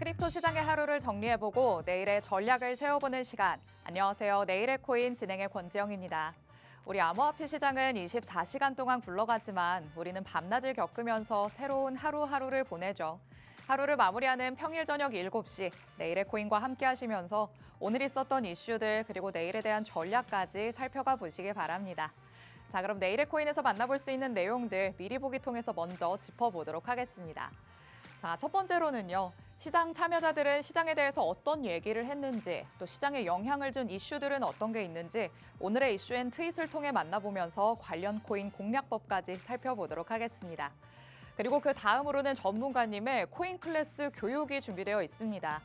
크립토 시장의 하루를 정리해보고 내일의 전략을 세워보는 시간. 안녕하세요. 내일의 코인 진행의 권지영입니다. 우리 암호화폐 시장은 24시간 동안 굴러가지만 우리는 밤낮을 겪으면서 새로운 하루하루를 보내죠. 하루를 마무리하는 평일 저녁 7시 내일의 코인과 함께 하시면서 오늘 있었던 이슈들 그리고 내일에 대한 전략까지 살펴가 보시기 바랍니다. 자, 그럼 내일의 코인에서 만나볼 수 있는 내용들 미리 보기 통해서 먼저 짚어보도록 하겠습니다. 자, 첫 번째로는요. 시장 참여자들은 시장에 대해서 어떤 얘기를 했는지, 또 시장에 영향을 준 이슈들은 어떤 게 있는지 오늘의 이슈 앤 트윗을 통해 만나보면서 관련 코인 공략법까지 살펴보도록 하겠습니다. 그리고 그 다음으로는 전문가님의 코인 클래스 교육이 준비되어 있습니다.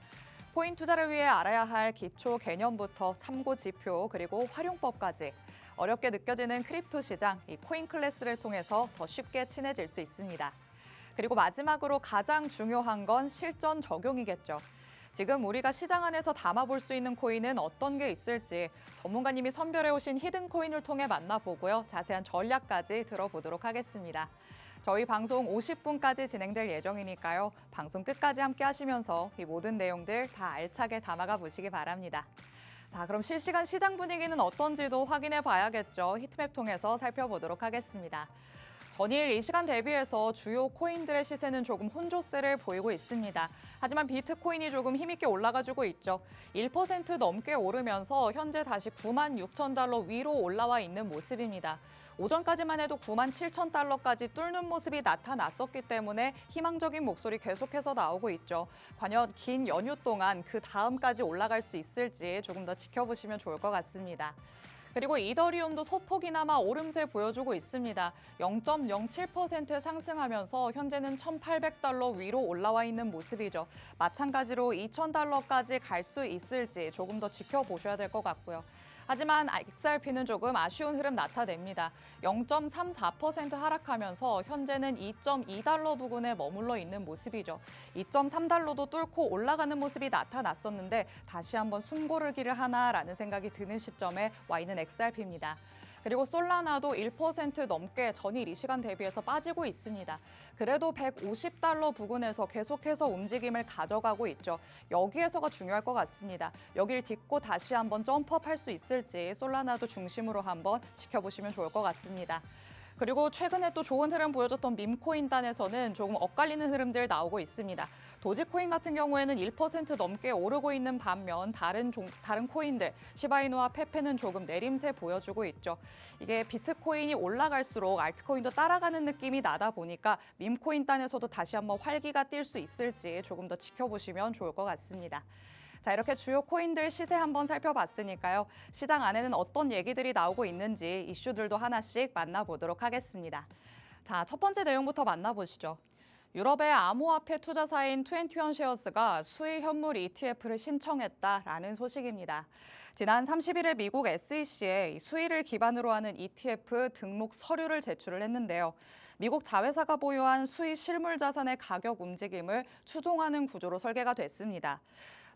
코인 투자를 위해 알아야 할 기초 개념부터 참고 지표 그리고 활용법까지 어렵게 느껴지는 크립토 시장, 이 코인 클래스를 통해서 더 쉽게 친해질 수 있습니다. 그리고 마지막으로 가장 중요한 건 실전 적용이겠죠. 지금 우리가 시장 안에서 담아볼 수 있는 코인은 어떤 게 있을지 전문가님이 선별해 오신 히든 코인을 통해 만나보고요. 자세한 전략까지 들어보도록 하겠습니다. 저희 방송 50분까지 진행될 예정이니까요. 방송 끝까지 함께 하시면서 이 모든 내용들 다 알차게 담아가 보시기 바랍니다. 자, 그럼 실시간 시장 분위기는 어떤지도 확인해 봐야겠죠. 히트맵 통해서 살펴보도록 하겠습니다. 전일 이 시간 대비해서 주요 코인들의 시세는 조금 혼조세를 보이고 있습니다. 하지만 비트코인이 조금 힘있게 올라가지고 있죠. 1% 넘게 오르면서 현재 다시 96,000달러 위로 올라와 있는 모습입니다. 오전까지만 해도 97,000달러까지 뚫는 모습이 나타났었기 때문에 희망적인 목소리 계속해서 나오고 있죠. 과연 긴 연휴 동안 그 다음까지 올라갈 수 있을지 조금 더 지켜보시면 좋을 것 같습니다. 그리고 이더리움도 소폭이나마 오름세 보여주고 있습니다. 0.07% 상승하면서 현재는 1,800달러 위로 올라와 있는 모습이죠. 마찬가지로 2,000달러까지 갈 수 있을지 조금 더 지켜보셔야 될 것 같고요. 하지만 XRP는 조금 아쉬운 흐름 나타냅니다. 0.34% 하락하면서 현재는 2.2달러 부근에 머물러 있는 모습이죠. 2.3달러도 뚫고 올라가는 모습이 나타났었는데 다시 한번 숨고르기를 하나라는 생각이 드는 시점에 와 있는 XRP입니다. 그리고 솔라나도 1% 넘게 전일 이 시간 대비해서 빠지고 있습니다. 그래도 150달러 부근에서 계속해서 움직임을 가져가고 있죠. 여기에서가 중요할 것 같습니다. 여길 딛고 다시 한번 점프업 할 수 있을지 솔라나도 중심으로 한번 지켜보시면 좋을 것 같습니다. 그리고 최근에 또 좋은 흐름 보여줬던 밈코인단에서는 조금 엇갈리는 흐름들 나오고 있습니다. 도지코인 같은 경우에는 1% 넘게 오르고 있는 반면 다른 코인들, 시바이누와 페페는 조금 내림세 보여주고 있죠. 이게 비트코인이 올라갈수록 알트코인도 따라가는 느낌이 나다 보니까 밈코인단에서도 다시 한번 활기가 뛸 수 있을지 조금 더 지켜보시면 좋을 것 같습니다. 자, 이렇게 주요 코인들 시세 한번 살펴봤으니까요. 시장 안에는 어떤 얘기들이 나오고 있는지 이슈들도 하나씩 만나보도록 하겠습니다. 자, 첫 번째 내용부터 만나보시죠. 유럽의 암호화폐 투자사인 21쉐어스가 수의 현물 ETF를 신청했다라는 소식입니다. 지난 31일 미국 SEC에 수의를 기반으로 하는 ETF 등록 서류를 제출을 했는데요. 미국 자회사가 보유한 수의 실물 자산의 가격 움직임을 추종하는 구조로 설계가 됐습니다.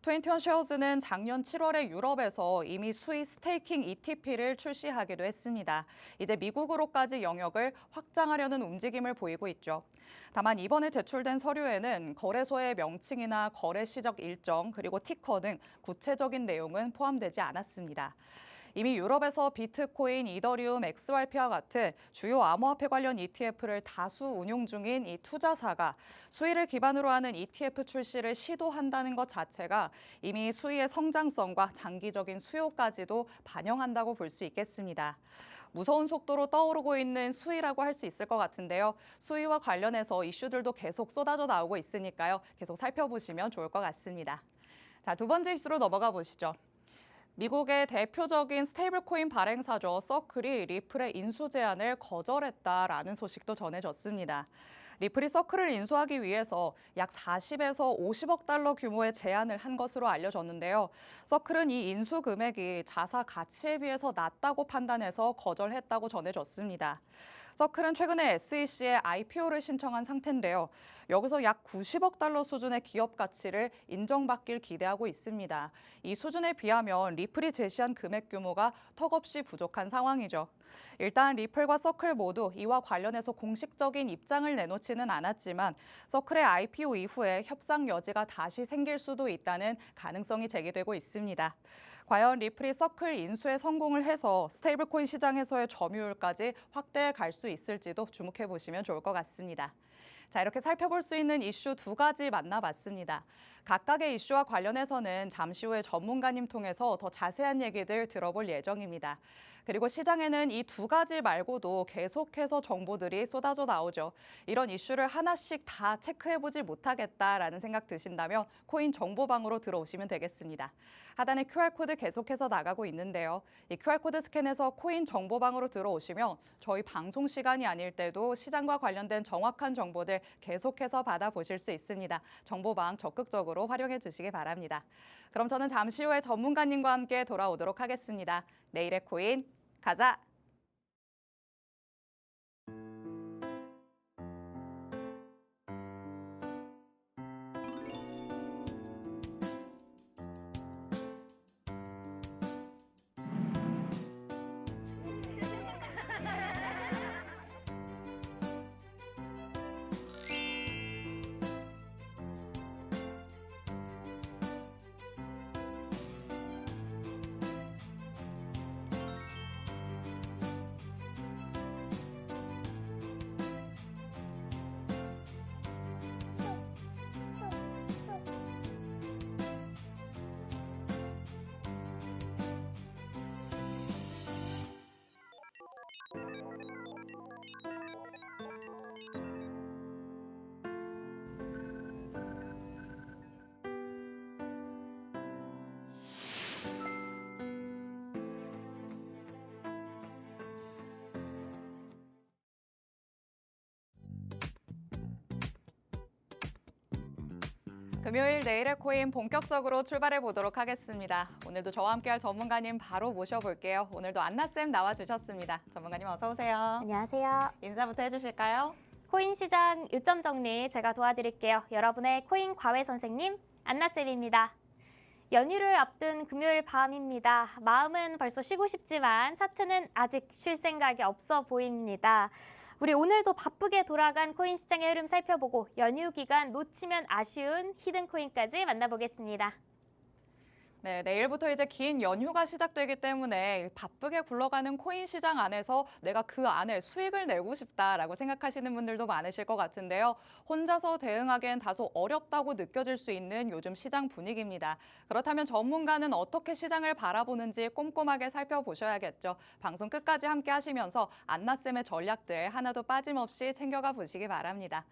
21쉐어스는 작년 7월에 유럽에서 이미 수의 스테이킹 ETP를 출시하기도 했습니다. 이제 미국으로까지 영역을 확장하려는 움직임을 보이고 있죠. 다만 이번에 제출된 서류에는 거래소의 명칭이나 거래 시적 일정 그리고 티커 등 구체적인 내용은 포함되지 않았습니다. 이미 유럽에서 비트코인, 이더리움, XRP와 같은 주요 암호화폐 관련 ETF를 다수 운용 중인 이 투자사가 수의를 기반으로 하는 ETF 출시를 시도한다는 것 자체가 이미 수의의 성장성과 장기적인 수요까지도 반영한다고 볼 수 있겠습니다. 무서운 속도로 떠오르고 있는 수의라고 할 수 있을 것 같은데요. 수의와 관련해서 이슈들도 계속 쏟아져 나오고 있으니까요. 계속 살펴보시면 좋을 것 같습니다. 자, 두 번째 이슈로 넘어가 보시죠. 미국의 대표적인 스테이블코인 발행사죠. 서클이 리플의 인수 제안을 거절했다라는 소식도 전해졌습니다. 리플이 서클을 인수하기 위해서 약 40에서 50억 달러 규모의 제안을 한 것으로 알려졌는데요. 서클은 이 인수 금액이 자사 가치에 비해서 낮다고 판단해서 거절했다고 전해졌습니다. 서클은 최근에 SEC에 IPO를 신청한 상태인데요. 여기서 약 90억 달러 수준의 기업 가치를 인정받길 기대하고 있습니다. 이 수준에 비하면 리플이 제시한 금액 규모가 턱없이 부족한 상황이죠. 일단 리플과 서클 모두 이와 관련해서 공식적인 입장을 내놓지는 않았지만 서클의 IPO 이후에 협상 여지가 다시 생길 수도 있다는 가능성이 제기되고 있습니다. 과연 리플이 서클 인수에 성공을 해서 스테이블코인 시장에서의 점유율까지 확대해 갈 수 있을지도 주목해 보시면 좋을 것 같습니다. 자, 이렇게 살펴볼 수 있는 이슈 두 가지 만나봤습니다. 각각의 이슈와 관련해서는 잠시 후에 전문가님 통해서 더 자세한 얘기들 들어볼 예정입니다. 그리고 시장에는 이 두 가지 말고도 계속해서 정보들이 쏟아져 나오죠. 이런 이슈를 하나씩 다 체크해보지 못하겠다라는 생각 드신다면 코인 정보방으로 들어오시면 되겠습니다. 하단에 QR코드 계속해서 나가고 있는데요. 이 QR코드 스캔해서 코인 정보방으로 들어오시면 저희 방송 시간이 아닐 때도 시장과 관련된 정확한 정보들 계속해서 받아보실 수 있습니다. 정보방 적극적으로 활용해 주시기 바랍니다. 그럼 저는 잠시 후에 전문가님과 함께 돌아오도록 하겠습니다. 내일의 코인 가자! 금요일 내일의 코인 본격적으로 출발해 보도록 하겠습니다. 오늘도 저와 함께할 전문가님 바로 모셔볼게요. 오늘도 안나쌤 나와주셨습니다. 전문가님 어서 오세요. 안녕하세요. 인사부터 해주실까요? 코인 시장 요점 정리 제가 도와드릴게요. 여러분의 코인 과외 선생님 안나쌤입니다. 연휴를 앞둔 금요일 밤입니다. 마음은 벌써 쉬고 싶지만 차트는 아직 쉴 생각이 없어 보입니다. 우리 오늘도 바쁘게 돌아간 코인 시장의 흐름 살펴보고 연휴 기간 놓치면 아쉬운 히든 코인까지 만나보겠습니다. 네, 내일부터 이제 긴 연휴가 시작되기 때문에 바쁘게 굴러가는 코인 시장 안에서 내가 그 안에 수익을 내고 싶다라고 생각하시는 분들도 많으실 것 같은데요. 혼자서 대응하기엔 다소 어렵다고 느껴질 수 있는 요즘 시장 분위기입니다. 그렇다면 전문가는 어떻게 시장을 바라보는지 꼼꼼하게 살펴보셔야겠죠. 방송 끝까지 함께 하시면서 안나쌤의 전략들 하나도 빠짐없이 챙겨가 보시기 바랍니다.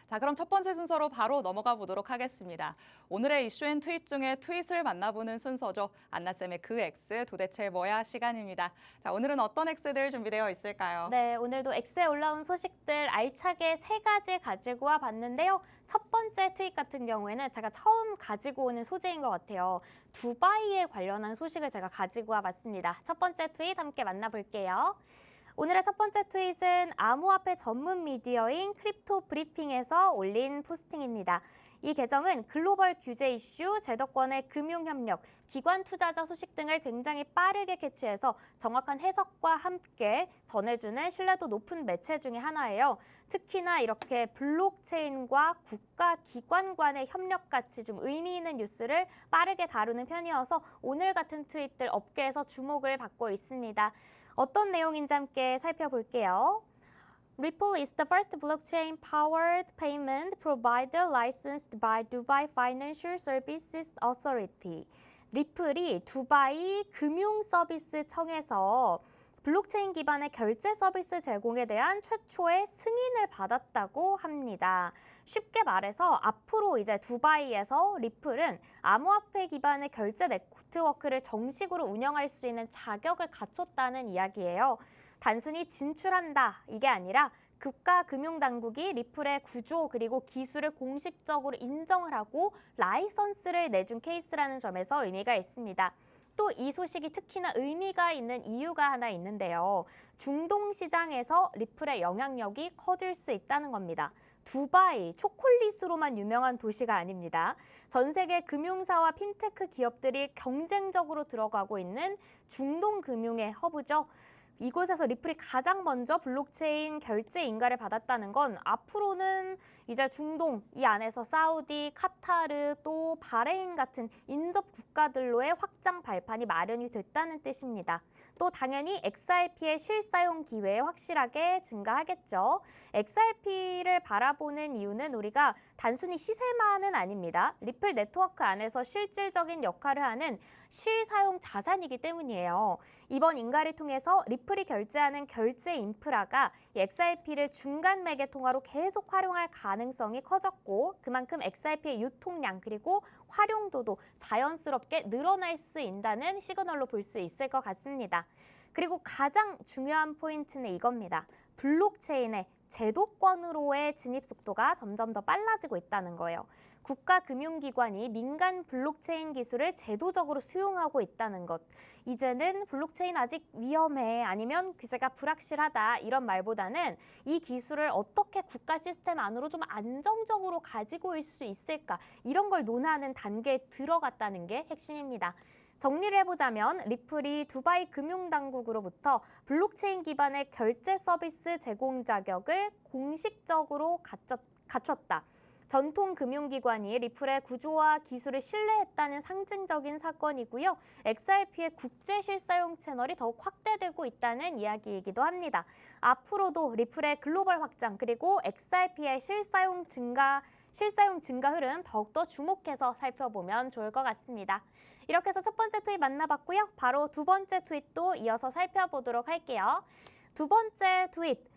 자, 그럼 첫 번째 순서로 바로 넘어가 보도록 하겠습니다. 오늘의 이슈 앤 트윗 중에 트윗을 만나보는 순서죠. 안나쌤의 그 X 도대체 뭐야 시간입니다. 자, 오늘은 어떤 X들 준비되어 있을까요? 네, 오늘도 X에 올라온 소식들 알차게 3가지 가지고 와 봤는데요. 첫 번째 트윗 같은 경우에는 제가 처음 가지고 오는 소재인 것 같아요. 두바이에 관련한 소식을 제가 가지고 와 봤습니다. 첫 번째 트윗 함께 만나볼게요. 오늘의 첫 번째 트윗은 암호화폐 전문 미디어인 크립토 브리핑에서 올린 포스팅입니다. 이 계정은 글로벌 규제 이슈, 제도권의 금융협력, 기관 투자자 소식 등을 굉장히 빠르게 캐치해서 정확한 해석과 함께 전해주는 신뢰도 높은 매체 중에 하나예요. 특히나 이렇게 블록체인과 국가 기관 간의 협력같이 좀 의미 있는 뉴스를 빠르게 다루는 편이어서 오늘 같은 트윗들 업계에서 주목을 받고 있습니다. 어떤 내용인지 함께 살펴볼게요. Ripple is the first blockchain-powered payment provider licensed by Dubai Financial Services Authority. 리플이 두바이 금융서비스청에서 블록체인 기반의 결제 서비스 제공에 대한 최초의 승인을 받았다고 합니다. 쉽게 말해서 앞으로 이제 두바이에서 리플은 암호화폐 기반의 결제 네트워크를 정식으로 운영할 수 있는 자격을 갖췄다는 이야기예요. 단순히 진출한다 이게 아니라 국가금융당국이 리플의 구조 그리고 기술을 공식적으로 인정을 하고 라이선스를 내준 케이스라는 점에서 의미가 있습니다. 또 이 소식이 특히나 의미가 있는 이유가 하나 있는데요. 중동 시장에서 리플의 영향력이 커질 수 있다는 겁니다. 두바이, 초콜릿으로만 유명한 도시가 아닙니다. 전 세계 금융사와 핀테크 기업들이 경쟁적으로 들어가고 있는 중동 금융의 허브죠. 이곳에서 리플이 가장 먼저 블록체인 결제 인가를 받았다는 건 앞으로는 이제 중동 이 안에서 사우디, 카타르 또 바레인 같은 인접 국가들로의 확장 발판이 마련이 됐다는 뜻입니다. 또 당연히 XRP의 실사용 기회 확실하게 증가하겠죠. XRP를 바라보는 이유는 우리가 단순히 시세만은 아닙니다. 리플 네트워크 안에서 실질적인 역할을 하는 실사용 자산이기 때문이에요. 이번 인가를 통해서 리플이 결제하는 결제 인프라가 XRP를 중간 매개 통화로 계속 활용할 가능성이 커졌고 그만큼 XRP의 유통량 그리고 활용도도 자연스럽게 늘어날 수 있다는 시그널로 볼 수 있을 것 같습니다. 그리고 가장 중요한 포인트는 이겁니다. 블록체인의 제도권으로의 진입 속도가 점점 더 빨라지고 있다는 거예요. 국가금융기관이 민간 블록체인 기술을 제도적으로 수용하고 있다는 것. 이제는 블록체인 아직 위험해 아니면 규제가 불확실하다 이런 말보다는 이 기술을 어떻게 국가 시스템 안으로 좀 안정적으로 가지고 올 수 있을까 이런 걸 논하는 단계에 들어갔다는 게 핵심입니다. 정리를 해보자면 리플이 두바이 금융당국으로부터 블록체인 기반의 결제 서비스 제공 자격을 공식적으로 갖췄다. 전통 금융기관이 리플의 구조와 기술을 신뢰했다는 상징적인 사건이고요. XRP의 국제 실사용 채널이 더욱 확대되고 있다는 이야기이기도 합니다. 앞으로도 리플의 글로벌 확장 그리고 XRP의 실사용 증가 흐름 더욱더 주목해서 살펴보면 좋을 것 같습니다. 이렇게 해서 첫 번째 트윗 만나봤고요. 바로 두 번째 트윗도 이어서 살펴보도록 할게요. 두 번째 트윗.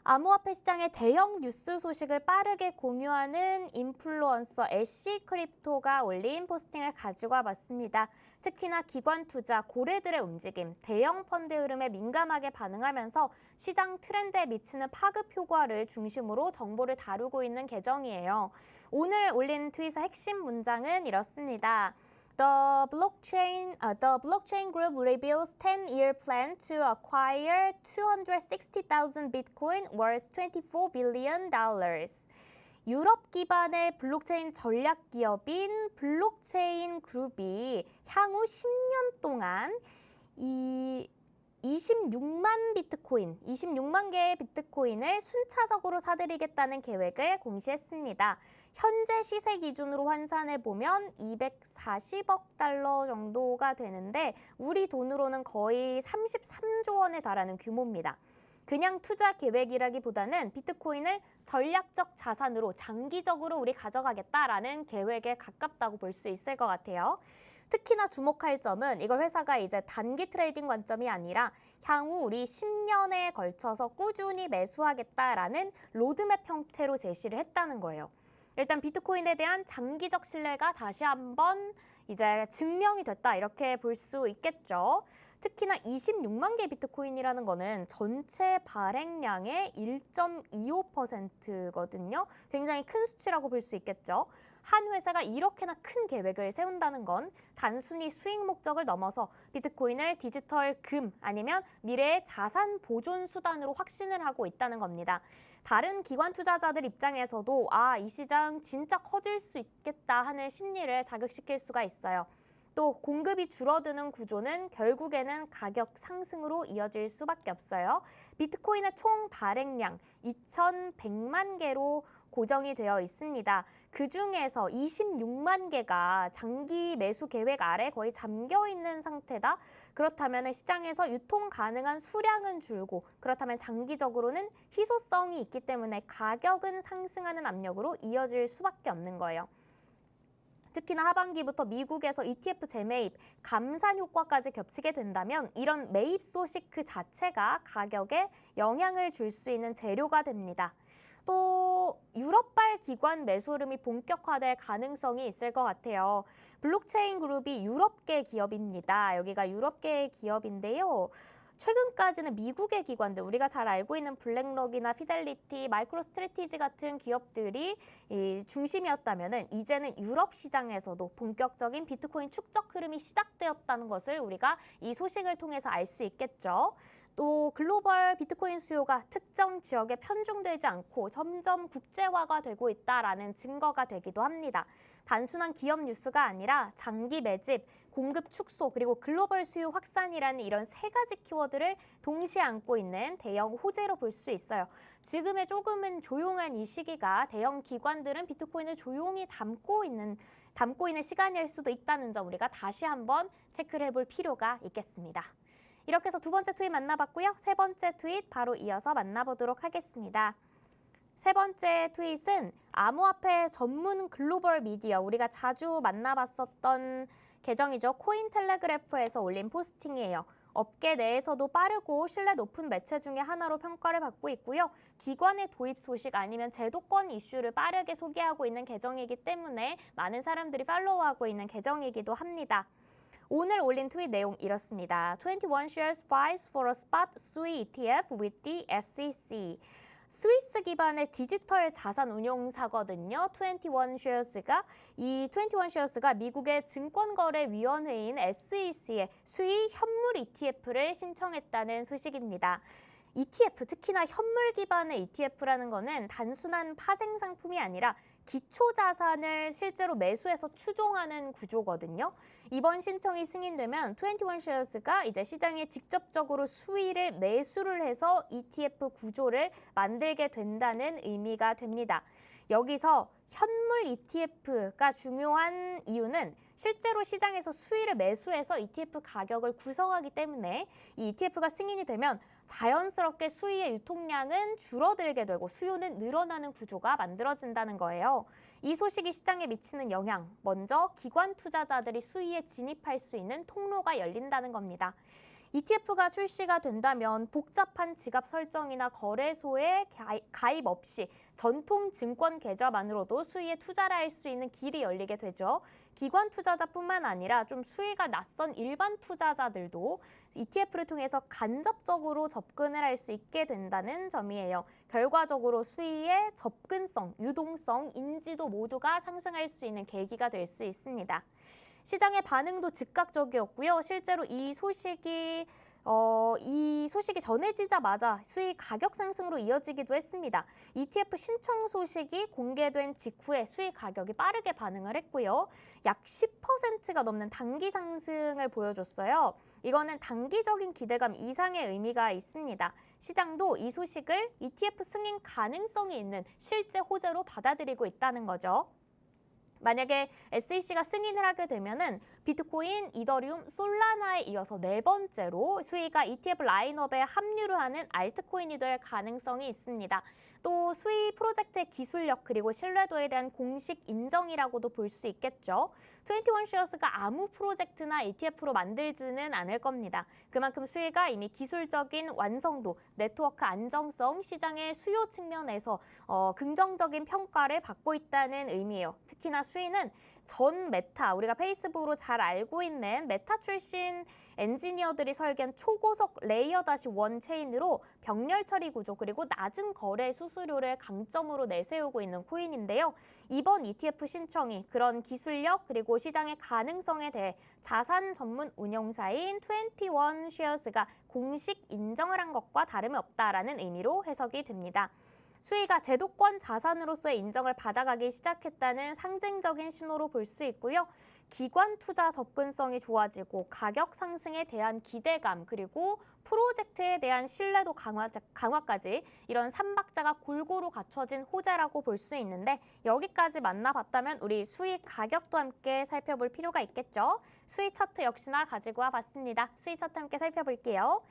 암호화폐 시장의 대형 뉴스 소식을 빠르게 공유하는 인플루언서 애쉬 크립토가 올린 포스팅을 가지고 와봤습니다. 특히나 기관 투자, 고래들의 움직임, 대형 펀드 흐름에 민감하게 반응하면서 시장 트렌드에 미치는 파급 효과를 중심으로 정보를 다루고 있는 계정이에요. 오늘 올린 트윗의 핵심 문장은 이렇습니다. The blockchain group reveals 10-year plan to acquire 260,000 Bitcoin worth $24 billion. 유럽 기반의 블록체인 전략 기업인 블록체인 그룹이 향후 10년 동안 26만 개의 비트코인을 순차적으로 사들이겠다는 계획을 공시했습니다. 현재 시세 기준으로 환산해 보면 240억 달러 정도가 되는데 우리 돈으로는 거의 33조 원에 달하는 규모입니다. 그냥 투자 계획이라기보다는 비트코인을 전략적 자산으로 장기적으로 우리 가져가겠다라는 계획에 가깝다고 볼 수 있을 것 같아요. 특히나 주목할 점은 이걸 회사가 이제 단기 트레이딩 관점이 아니라 향후 우리 10년에 걸쳐서 꾸준히 매수하겠다라는 로드맵 형태로 제시를 했다는 거예요. 일단 비트코인에 대한 장기적 신뢰가 다시 한번 이제 증명이 됐다 이렇게 볼 수 있겠죠. 특히나 26만 개 비트코인이라는 거는 전체 발행량의 1.25%거든요. 굉장히 큰 수치라고 볼 수 있겠죠. 한 회사가 이렇게나 큰 계획을 세운다는 건 단순히 수익 목적을 넘어서 비트코인을 디지털 금 아니면 미래의 자산 보존 수단으로 확신을 하고 있다는 겁니다. 다른 기관 투자자들 입장에서도 이 시장 진짜 커질 수 있겠다 하는 심리를 자극시킬 수가 있어요. 또 공급이 줄어드는 구조는 결국에는 가격 상승으로 이어질 수밖에 없어요. 비트코인의 총 발행량 2,100만 개로 고정이 되어 있습니다. 그중에서 26만 개가 장기 매수 계획 아래 거의 잠겨 있는 상태다. 그렇다면 시장에서 유통 가능한 수량은 줄고 그렇다면 장기적으로는 희소성이 있기 때문에 가격은 상승하는 압력으로 이어질 수밖에 없는 거예요. 특히나 하반기부터 미국에서 ETF 재매입, 감산 효과까지 겹치게 된다면 이런 매입 소식 그 자체가 가격에 영향을 줄 수 있는 재료가 됩니다. 또 유럽발 기관 매수 흐름이 본격화될 가능성이 있을 것 같아요. 블록체인 그룹이 유럽계 기업입니다. 여기가 유럽계 기업인데요. 최근까지는 미국의 기관들, 우리가 잘 알고 있는 블랙록이나 피델리티, 마이크로스트래티지 같은 기업들이 이 중심이었다면은 이제는 유럽 시장에서도 본격적인 비트코인 축적 흐름이 시작되었다는 것을 우리가 이 소식을 통해서 알 수 있겠죠. 또 글로벌 비트코인 수요가 특정 지역에 편중되지 않고 점점 국제화가 되고 있다라는 증거가 되기도 합니다. 단순한 기업 뉴스가 아니라 장기 매집, 공급 축소, 그리고 글로벌 수요 확산이라는 이런 세 가지 키워드를 동시에 안고 있는 대형 호재로 볼 수 있어요. 지금의 조금은 조용한 이 시기가 대형 기관들은 비트코인을 조용히 담고 있는 시간일 수도 있다는 점 우리가 다시 한번 체크를 해볼 필요가 있겠습니다. 이렇게 해서 두 번째 트윗 만나봤고요. 세 번째 트윗 바로 이어서 만나보도록 하겠습니다. 세 번째 트윗은 암호화폐 전문 글로벌 미디어, 우리가 자주 만나봤었던 계정이죠. 코인텔레그래프에서 올린 포스팅이에요. 업계 내에서도 빠르고 신뢰 높은 매체 중에 하나로 평가를 받고 있고요. 기관의 도입 소식 아니면 제도권 이슈를 빠르게 소개하고 있는 계정이기 때문에 많은 사람들이 팔로우하고 있는 계정이기도 합니다. 오늘 올린 트윗 내용 이렇습니다. 21 shares buys for a spot SUI ETF with the SEC. 스위스 기반의 디지털 자산 운용사거든요. 21shares가 미국의 증권거래위원회인 SEC의 수의 현물 ETF를 신청했다는 소식입니다. ETF, 특히나 현물 기반의 ETF라는 거는 단순한 파생 상품이 아니라 기초 자산을 실제로 매수해서 추종하는 구조거든요. 이번 신청이 승인되면 21shares가 이제 시장에 직접적으로 수의를 매수를 해서 ETF 구조를 만들게 된다는 의미가 됩니다. 여기서 현물 ETF가 중요한 이유는 실제로 시장에서 수의를 매수해서 ETF 가격을 구성하기 때문에 이 ETF가 승인이 되면 자연스럽게 수의의 유통량은 줄어들게 되고 수요는 늘어나는 구조가 만들어진다는 거예요. 이 소식이 시장에 미치는 영향, 먼저 기관 투자자들이 수의에 진입할 수 있는 통로가 열린다는 겁니다. ETF가 출시가 된다면 복잡한 지갑 설정이나 거래소에 가입 없이 전통 증권 계좌만으로도 수의에 투자를 할 수 있는 길이 열리게 되죠. 기관 투자자뿐만 아니라 좀 수의가 낯선 일반 투자자들도 ETF를 통해서 간접적으로 접근을 할 수 있게 된다는 점이에요. 결과적으로 수의의 접근성, 유동성, 인지도 모두가 상승할 수 있는 계기가 될 수 있습니다. 시장의 반응도 즉각적이었고요. 실제로 이 소식이 전해지자마자 수익 가격 상승으로 이어지기도 했습니다. ETF 신청 소식이 공개된 직후에 수익 가격이 빠르게 반응을 했고요. 약 10%가 넘는 단기 상승을 보여줬어요. 이거는 단기적인 기대감 이상의 의미가 있습니다. 시장도 이 소식을 ETF 승인 가능성이 있는 실제 호재로 받아들이고 있다는 거죠. 만약에 SEC가 승인을 하게 되면은 비트코인, 이더리움, 솔라나에 이어서 네 번째로 수의가 ETF 라인업에 합류를 하는 알트코인이 될 가능성이 있습니다. 또 수의 프로젝트의 기술력 그리고 신뢰도에 대한 공식 인정이라고도 볼 수 있겠죠. 21shares가 아무 프로젝트나 ETF로 만들지는 않을 겁니다. 그만큼 수의가 이미 기술적인 완성도, 네트워크 안정성, 시장의 수요 측면에서 긍정적인 평가를 받고 있다는 의미예요. 특히나 수의는 전 메타, 우리가 페이스북으로 잘 알고 있는 메타 출신 엔지니어들이 설계한 초고속 레이어-1 체인으로 병렬 처리 구조 그리고 낮은 거래 수수료를 강점으로 내세우고 있는 코인인데요. 이번 ETF 신청이 그런 기술력 그리고 시장의 가능성에 대해 자산 전문 운용사인 21shares가 공식 인정을 한 것과 다름이 없다라는 의미로 해석이 됩니다. 수의가 제도권 자산으로서의 인정을 받아가기 시작했다는 상징적인 신호로 볼 수 있고요. 기관 투자 접근성이 좋아지고 가격 상승에 대한 기대감 그리고 프로젝트에 대한 신뢰도 강화까지 이런 삼박자가 골고루 갖춰진 호재라고 볼 수 있는데 여기까지 만나봤다면 우리 수의 가격도 함께 살펴볼 필요가 있겠죠. 수의 차트 역시나 가지고 와봤습니다. 수의 차트 함께 살펴볼게요.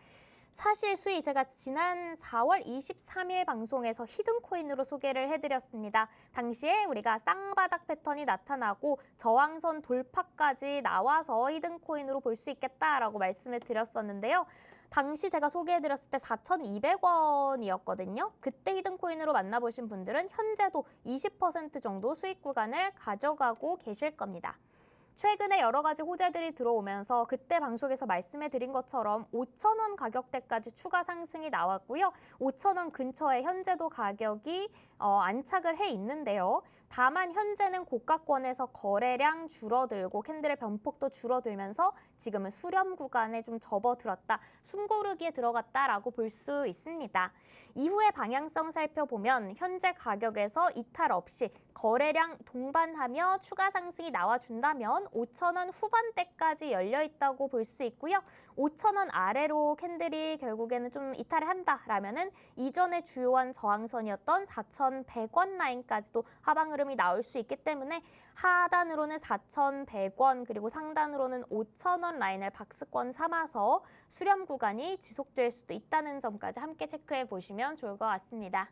사실 수의 제가 지난 4월 23일 방송에서 히든코인으로 소개를 해드렸습니다. 당시에 우리가 쌍바닥 패턴이 나타나고 저항선 돌파까지 나와서 히든코인으로 볼 수 있겠다라고 말씀을 드렸었는데요. 당시 제가 소개해드렸을 때 4,200원이었거든요. 그때 히든코인으로 만나보신 분들은 현재도 20% 정도 수익 구간을 가져가고 계실 겁니다. 최근에 여러 가지 호재들이 들어오면서 그때 방송에서 말씀해드린 것처럼 5,000원 가격대까지 추가 상승이 나왔고요. 5,000원 근처에 현재도 가격이 안착을 해 있는데요. 다만 현재는 고가권에서 거래량 줄어들고 캔들의 변폭도 줄어들면서 지금은 수렴 구간에 좀 접어들었다, 숨고르기에 들어갔다라고 볼 수 있습니다. 이후의 방향성 살펴보면 현재 가격에서 이탈 없이 거래량 동반하며 추가 상승이 나와준다면 5,000원 후반대까지 열려 있다고 볼 수 있고요. 5,000원 아래로 캔들이 결국에는 좀 이탈을 한다라면은 이전의 주요한 저항선이었던 4,100원 라인까지도 하방 흐름이 나올 수 있기 때문에 하단으로는 4,100원 그리고 상단으로는 5,000원 라인을 박스권 삼아서 수렴 구간이 지속될 수도 있다는 점까지 함께 체크해 보시면 좋을 것 같습니다.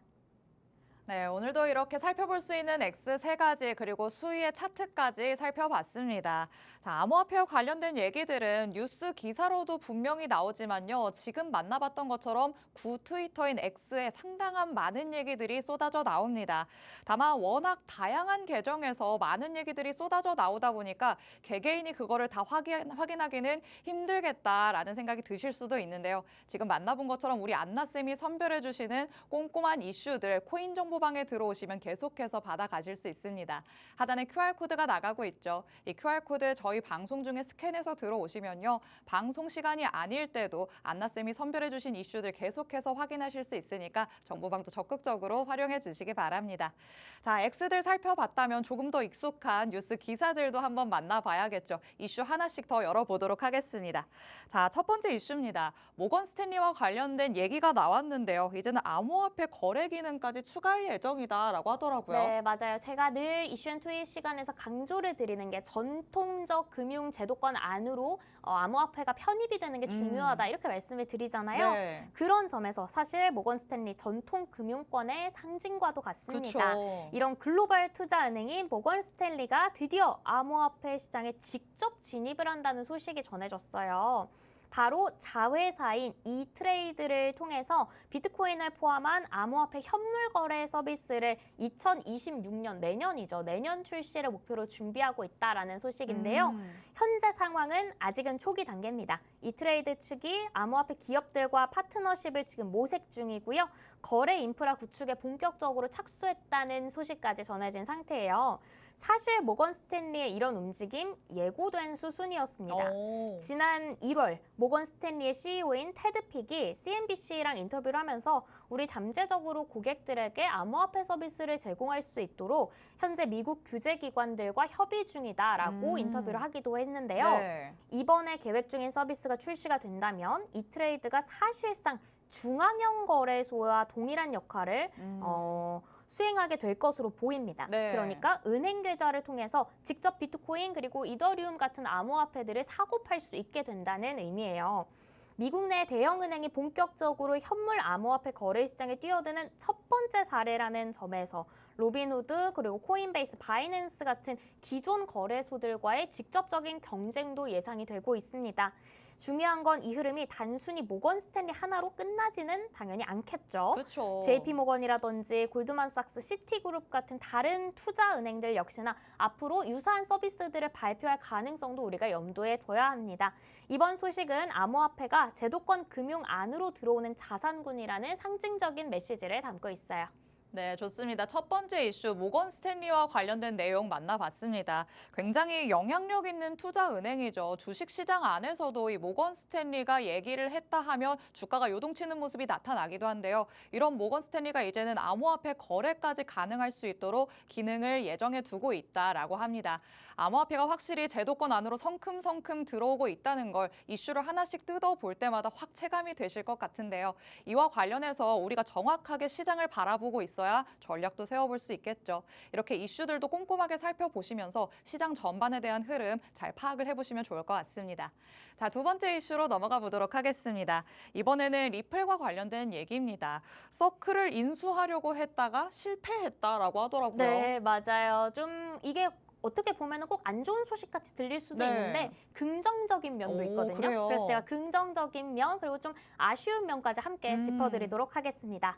네, 오늘도 이렇게 살펴볼 수 있는 X 세 가지 그리고 수위의 차트까지 살펴봤습니다. 자, 암호화폐와 관련된 얘기들은 뉴스 기사로도 분명히 나오지만요. 지금 만나봤던 것처럼 구 트위터인 X에 상당한 많은 얘기들이 쏟아져 나옵니다. 다만 워낙 다양한 계정에서 많은 얘기들이 쏟아져 나오다 보니까 개개인이 그거를 다 확인하기는 힘들겠다라는 생각이 드실 수도 있는데요. 지금 만나본 것처럼 우리 안나쌤이 선별해 주시는 꼼꼼한 이슈들, 코인 정보방에 들어오시면 계속해서 받아가실 수 있습니다. 하단에 QR코드가 나가고 있죠. 이 QR코드 저희 방송 중에 스캔해서 들어오시면요. 방송 시간이 아닐 때도 안나쌤이 선별해 주신 이슈들 계속해서 확인하실 수 있으니까 정보방도 적극적으로 활용해 주시기 바랍니다. 자, X들 살펴봤다면 조금 더 익숙한 뉴스 기사들도 한번 만나봐야겠죠. 이슈 하나씩 더 열어보도록 하겠습니다. 자, 첫 번째 이슈입니다. 모건 스탠리와 관련된 얘기가 나왔는데요. 이제는 암호화폐 거래 기능까지 추가할 예정이다라고 하더라고요. 네, 맞아요. 제가 늘 이슈앤트윗 시간에서 강조를 드리는 게 전통적 금융 제도권 안으로 암호화폐가 편입이 되는 게 중요하다 이렇게 말씀을 드리잖아요. 네. 그런 점에서 사실 모건 스탠리 전통 금융권의 상징과도 같습니다. 그렇죠. 이런 글로벌 투자은행인 모건 스탠리가 드디어 암호화폐 시장에 직접 진입을 한다는 소식이 전해졌어요. 바로 자회사인 이트레이드를 통해서 비트코인을 포함한 암호화폐 현물 거래 서비스를 2026년 내년이죠. 내년 출시를 목표로 준비하고 있다라는 소식인데요. 현재 상황은 아직은 초기 단계입니다. 이트레이드 측이 암호화폐 기업들과 파트너십을 지금 모색 중이고요. 거래 인프라 구축에 본격적으로 착수했다는 소식까지 전해진 상태예요. 사실 모건 스탠리의 이런 움직임 예고된 수순이었습니다. 지난 1월 모건 스탠리의 CEO인 테드 픽이 CNBC랑 인터뷰를 하면서 우리 잠재적으로 고객들에게 암호화폐 서비스를 제공할 수 있도록 현재 미국 규제기관들과 협의 중이다라고 인터뷰를 하기도 했는데요. 네. 이번에 계획 중인 서비스가 출시가 된다면 이트레이드가 사실상 중앙형 거래소와 동일한 역할을 수행하게 될 것으로 보입니다. 네. 그러니까 은행 계좌를 통해서 직접 비트코인 그리고 이더리움 같은 암호화폐들을 사고 팔 수 있게 된다는 의미예요. 미국 내 대형은행이 본격적으로 현물 암호화폐 거래 시장에 뛰어드는 첫 번째 사례라는 점에서 로빈후드 그리고 코인베이스, 바이낸스 같은 기존 거래소들과의 직접적인 경쟁도 예상이 되고 있습니다. 중요한 건 이 흐름이 단순히 모건 스탠리 하나로 끝나지는 당연히 않겠죠. 그렇죠. JP모건이라든지 골드만삭스, 시티그룹 같은 다른 투자은행들 역시나 앞으로 유사한 서비스들을 발표할 가능성도 우리가 염두에 둬야 합니다. 이번 소식은 암호화폐가 제도권 금융 안으로 들어오는 자산군이라는 상징적인 메시지를 담고 있어요. 네, 좋습니다. 첫 번째 이슈 모건 스탠리와 관련된 내용 만나봤습니다. 굉장히 영향력 있는 투자은행이죠. 주식시장 안에서도 이 모건 스탠리가 얘기를 했다 하면 주가가 요동치는 모습이 나타나기도 한데요. 이런 모건 스탠리가 이제는 암호화폐 거래까지 가능할 수 있도록 기능을 예정해 두고 있다라고 합니다. 암호화폐가 확실히 제도권 안으로 성큼성큼 들어오고 있다는 걸 이슈를 하나씩 뜯어볼 때마다 확 체감이 되실 것 같은데요. 이와 관련해서 우리가 정확하게 시장을 바라보고 있어야 전략도 세워볼 수 있겠죠. 이렇게 이슈들도 꼼꼼하게 살펴보시면서 시장 전반에 대한 흐름 잘 파악을 해보시면 좋을 것 같습니다. 자, 두 번째 이슈로 넘어가 보도록 하겠습니다. 이번에는 리플과 관련된 얘기입니다. 서클을 인수하려고 했다가 실패했다라고 하더라고요. 네, 맞아요. 좀 이게 어떻게 보면 꼭 안 좋은 소식 같이 들릴 수도 네. 있는데 긍정적인 면도 있거든요. 그래요? 그래서 제가 긍정적인 면 그리고 좀 아쉬운 면까지 함께 짚어드리도록 하겠습니다.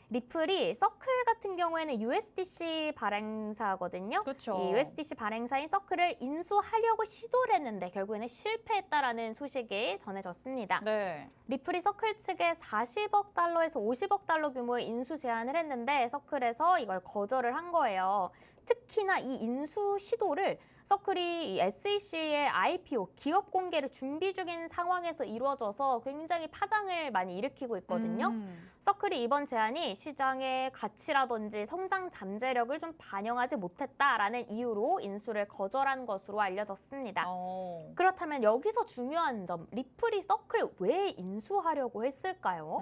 리플이 서클 같은 경우에는 USDC 발행사거든요. 그렇죠. 이 USDC 발행사인 서클을 인수하려고 시도를 했는데 결국에는 실패했다라는 소식이 전해졌습니다. 네. 리플이 서클 측에 40억 달러에서 50억 달러 규모의 인수 제안을 했는데 서클에서 이걸 거절을 한 거예요. 특히나 이 인수 시도를 서클이 이 SEC의 IPO, 기업 공개를 준비 중인 상황에서 이루어져서 굉장히 파장을 많이 일으키고 있거든요. 서클이 이번 제안이 시장의 가치라든지 성장 잠재력을 좀 반영하지 못했다라는 이유로 인수를 거절한 것으로 알려졌습니다. 그렇다면 여기서 중요한 점, 리플이 서클 왜 인수하려고 했을까요?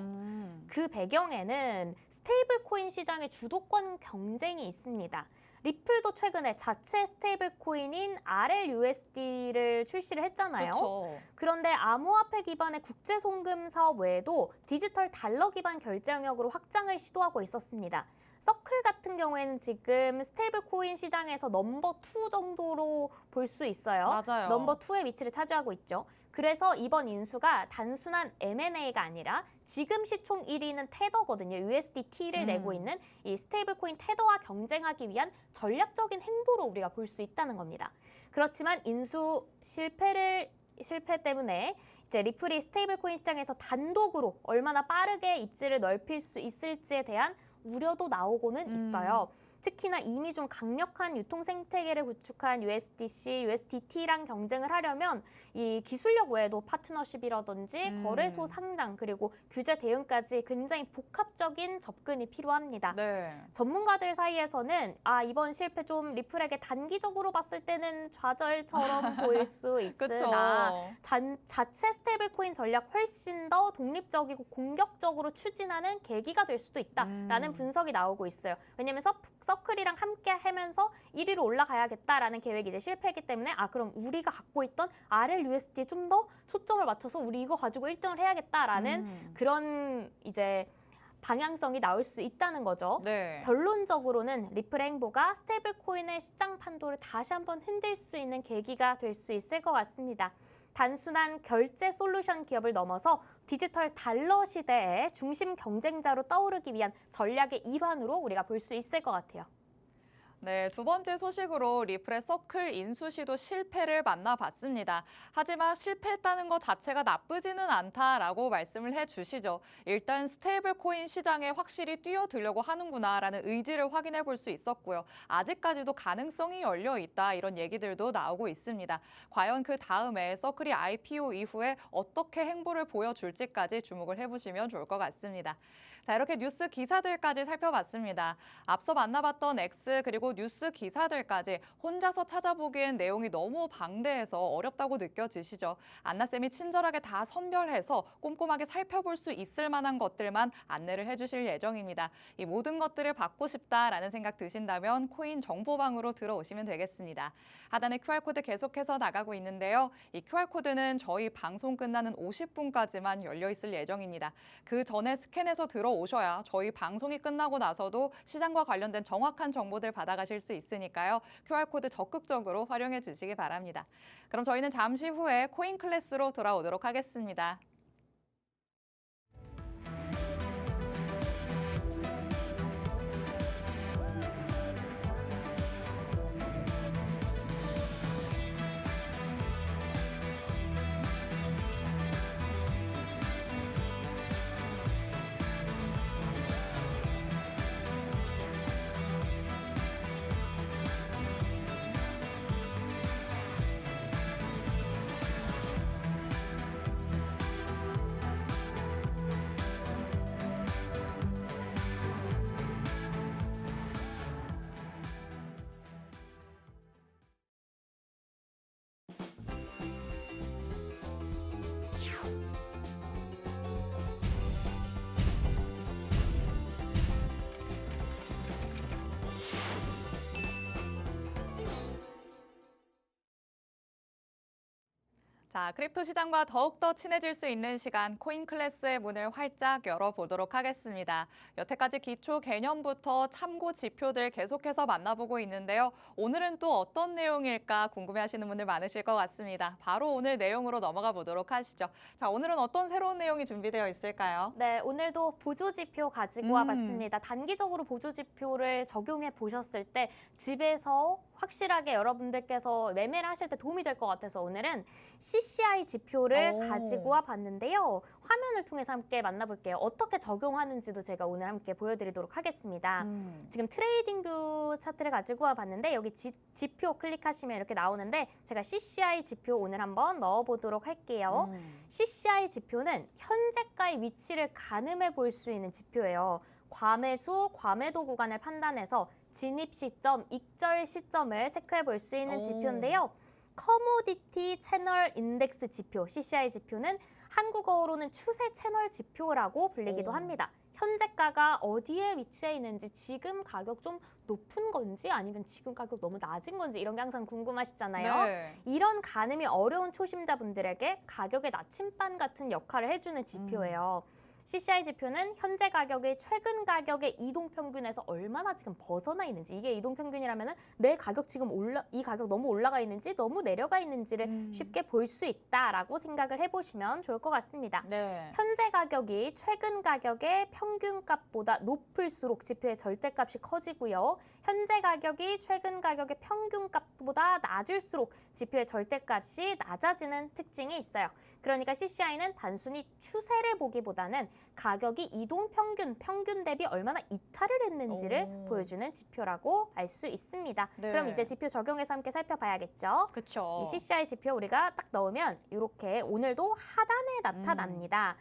그 배경에는 스테이블 코인 시장의 주도권 경쟁이 있습니다. 리플도 최근에 자체 스테이블 코인인 RLUSD를 출시를 했잖아요. 그쵸. 그런데 암호화폐 기반의 국제 송금 사업 외에도 디지털 달러 기반 결제 영역으로 확장을 시도하고 있었습니다. 서클 같은 경우에는 지금 스테이블 코인 시장에서 넘버 2 정도로 볼 수 있어요. 맞아요. 넘버 2의 위치를 차지하고 있죠. 그래서 이번 인수가 단순한 M&A가 아니라 지금 시총 1위는 테더거든요. USDT를 내고 있는 이 스테이블 코인 테더와 경쟁하기 위한 전략적인 행보로 우리가 볼 수 있다는 겁니다. 그렇지만 인수 실패 때문에 이제 리플이 스테이블 코인 시장에서 단독으로 얼마나 빠르게 입지를 넓힐 수 있을지에 대한 우려도 나오고는 있어요. 특히나 이미 좀 강력한 유통 생태계를 구축한 USDC, USDT랑 경쟁을 하려면 이 기술력 외에도 파트너십이라든지 거래소 상장 그리고 규제 대응까지 굉장히 복합적인 접근이 필요합니다. 네. 전문가들 사이에서는 이번 실패 좀 리플에게 단기적으로 봤을 때는 좌절처럼 보일 수 있으나 자체 스테이블 코인 전략 훨씬 더 독립적이고 공격적으로 추진하는 계기가 될 수도 있다라는 분석이 나오고 있어요. 왜냐하면 서클이랑 함께 하면서 1위로 올라가야겠다라는 계획이 이제 실패했기 때문에 그럼 우리가 갖고 있던 RLUSD에 좀 더 초점을 맞춰서 우리 이거 가지고 1등을 해야겠다라는 그런 이제 방향성이 나올 수 있다는 거죠. 네. 결론적으로는 리플의 행보가 스테이블 코인의 시장 판도를 다시 한번 흔들 수 있는 계기가 될 수 있을 것 같습니다. 단순한 결제 솔루션 기업을 넘어서 디지털 달러 시대의 중심 경쟁자로 떠오르기 위한 전략의 일환으로 우리가 볼 수 있을 것 같아요. 네, 두 번째 소식으로 리플의 서클 인수 시도 실패를 만나봤습니다. 하지만 실패했다는 것 자체가 나쁘지는 않다라고 말씀을 해주시죠. 일단 스테이블 코인 시장에 확실히 뛰어들려고 하는구나라는 의지를 확인해 볼 수 있었고요. 아직까지도 가능성이 열려 있다 이런 얘기들도 나오고 있습니다. 과연 그 다음에 서클이 IPO 이후에 어떻게 행보를 보여줄지까지 주목을 해보시면 좋을 것 같습니다. 자, 이렇게 뉴스 기사들까지 살펴봤습니다. 앞서 만나봤던 X 그리고 뉴스 기사들까지 혼자서 찾아보기엔 내용이 너무 방대해서 어렵다고 느껴지시죠? 안나쌤이 친절하게 다 선별해서 꼼꼼하게 살펴볼 수 있을 만한 것들만 안내를 해주실 예정입니다. 이 모든 것들을 받고 싶다라는 생각 드신다면 코인 정보방으로 들어오시면 되겠습니다. 하단에 QR코드 계속해서 나가고 있는데요. 이 QR코드는 저희 방송 끝나는 50분까지만 열려 있을 예정입니다. 그 전에 스캔해서 들어오셔야 저희 방송이 끝나고 나서도 시장과 관련된 정확한 정보들 받아가실 수 있으니까요. QR코드 적극적으로 활용해 주시기 바랍니다. 그럼 저희는 잠시 후에 코인 클래스로 돌아오도록 하겠습니다. 자, 크립토 시장과 더욱더 친해질 수 있는 시간, 코인 클래스의 문을 활짝 열어보도록 하겠습니다. 여태까지 기초 개념부터 참고 지표들 계속해서 만나보고 있는데요. 오늘은 또 어떤 내용일까 궁금해하시는 분들 많으실 것 같습니다. 바로 오늘 내용으로 넘어가 보도록 하시죠. 자, 오늘은 어떤 새로운 내용이 준비되어 있을까요? 네, 오늘도 보조지표 가지고 와봤습니다. 단기적으로 보조지표를 적용해 보셨을 때 집에서 확실하게 여러분들께서 매매를 하실 때 도움이 될 것 같아서 오늘은 CCI 지표를 오. 가지고 와봤는데요. 화면을 통해서 함께 만나볼게요. 어떻게 적용하는지도 제가 오늘 함께 보여드리도록 하겠습니다. 지금 트레이딩뷰 차트를 가지고 와봤는데 여기 지표 클릭하시면 이렇게 나오는데 제가 CCI 지표 오늘 한번 넣어보도록 할게요. CCI 지표는 현재가의 위치를 가늠해 볼 수 있는 지표예요. 과매수, 과매도 구간을 판단해서 진입 시점, 익절 시점을 체크해 볼 수 있는 오. 지표인데요. 커모디티 채널 인덱스 지표, CCI 지표는 한국어로는 추세 채널 지표라고 불리기도 오. 합니다. 현재가가 어디에 위치해 있는지, 지금 가격 좀 높은 건지 아니면 지금 가격 너무 낮은 건지 이런 게 항상 궁금하시잖아요. 네. 이런 가늠이 어려운 초심자분들에게 가격의 나침반 같은 역할을 해주는 지표예요. CCI 지표는 현재 가격이 최근 가격의 이동평균에서 얼마나 지금 벗어나 있는지, 이게 이동평균이라면 내 가격 지금 이 가격 너무 올라가 있는지 너무 내려가 있는지를 쉽게 볼 수 있다라고 생각을 해보시면 좋을 것 같습니다. 네. 현재 가격이 최근 가격의 평균값보다 높을수록 지표의 절대값이 커지고요. 현재 가격이 최근 가격의 평균값보다 낮을수록 지표의 절대값이 낮아지는 특징이 있어요. 그러니까 CCI는 단순히 추세를 보기보다는 가격이 평균 대비 얼마나 이탈을 했는지를 오. 보여주는 지표라고 알 수 있습니다. 네. 그럼 이제 지표 적용해서 함께 살펴봐야겠죠. 그렇죠. 이 CCI 지표 우리가 딱 넣으면 이렇게 오늘도 하단에 나타납니다.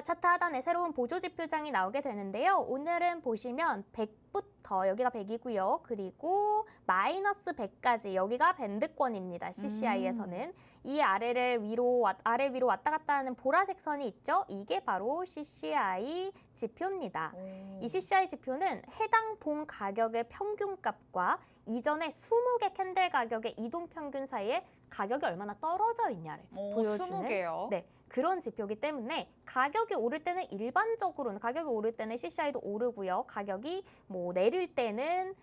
차트 하단에 새로운 보조 지표장이 나오게 되는데요. 오늘은 보시면 100부터 여기가 100이고요. 그리고 마이너스 100까지 여기가 밴드권입니다. CCI에서는 이 아래 위로 왔다 갔다 하는 보라색 선이 있죠. 이게 바로 CCI 지표입니다. 이 CCI 지표는 해당 봉 가격의 평균값과 이전에 20개 캔들 가격의 이동평균 사이에 가격이 얼마나 떨어져 있냐를 보여주는 20개요. 네, 그런 지표이기 때문에 가격이 오를 때는 일반적으로는 가격이 오를 때는 CCI도 오르고요. 가격이 뭐 내릴 때는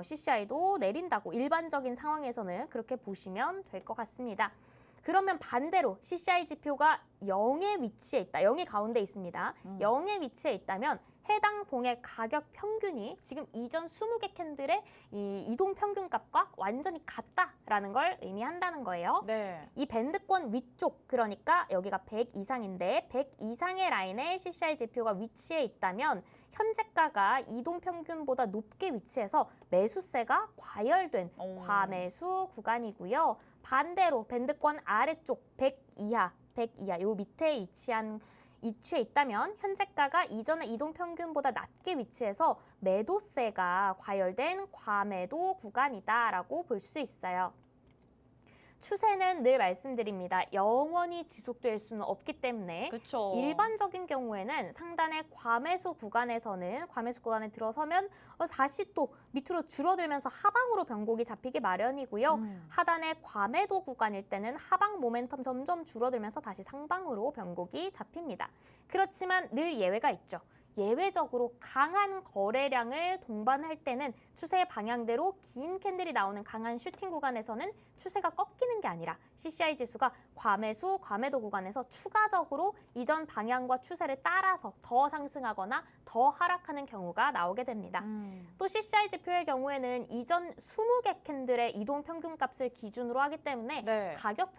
CCI도 내린다고 일반적인 상황에서는 그렇게 보시면 될 것 같습니다. 그러면 반대로 CCI 지표가 0에 위치해 있다. 0이 가운데 있습니다. 0에 위치해 있다면 해당 봉의 가격 평균이 지금 이전 20개 캔들의 이 이동 평균값과 완전히 같다라는 걸 의미한다는 거예요. 네. 이 밴드권 위쪽, 그러니까 여기가 100 이상인데 100 이상의 라인에 CCI 지표가 위치해 있다면 현재가가 이동평균보다 높게 위치해서 매수세가 과열된 오. 과매수 구간이고요. 반대로 밴드권 아래쪽 100 이하 요 밑에 위치해 있다면 현재가가 이전의 이동평균보다 낮게 위치해서 매도세가 과열된 과매도 구간이다라고 볼 수 있어요. 추세는 늘 말씀드립니다. 영원히 지속될 수는 없기 때문에 그렇죠. 일반적인 경우에는 상단의 과매수 구간에 들어서면 다시 또 밑으로 줄어들면서 하방으로 변곡이 잡히기 마련이고요. 하단의 과매도 구간일 때는 하방 모멘텀 점점 줄어들면서 다시 상방으로 변곡이 잡힙니다. 그렇지만 늘 예외가 있죠. 예외적으로 강한 거래량을 동반할 때는 추세의 방향대로 긴 캔들이 나오는 강한 슈팅 구간에서는 추세가 꺾이는 게 아니라 CCI 지수가 과매수, 과매도 구간에서 추가적으로 이전 방향과 추세를 따라서 더 상승하거나 더 하락하는 경우가 나오게 됩니다. 또 CCI 지표의 경우에는 이전 20개 캔들의 이동 평균값을 기준으로 하기 때문에 네. 가격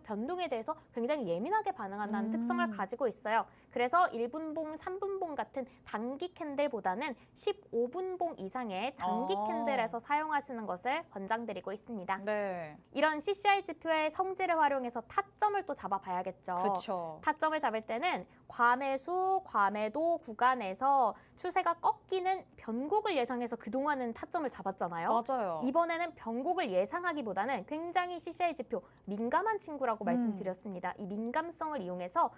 변동에 대해서 굉장히 예민하게 반응한다는 특성을 가지고 있어요. 그래서 1분봉, 3분봉 같은 단기 캔들보다는 15분봉 이상의 장기 캔들에서 사용하시는 것을 권장드리고 있습니다. 네. 이런 CCI 지표의 성질을 활용해서 타점을 또 잡아봐야겠죠. 그렇죠. 타점을 잡을 때는 과매수, 과매도 구간에서 추세가 꺾이는 변곡을 예상해서 그동안은 타점을 잡았잖아요. 맞아요. 이번에는 변곡을 예상하기보다는 굉장히 CCI 지표 민감한 친구라고 말씀드렸습니다. 이 민감성을 이용해서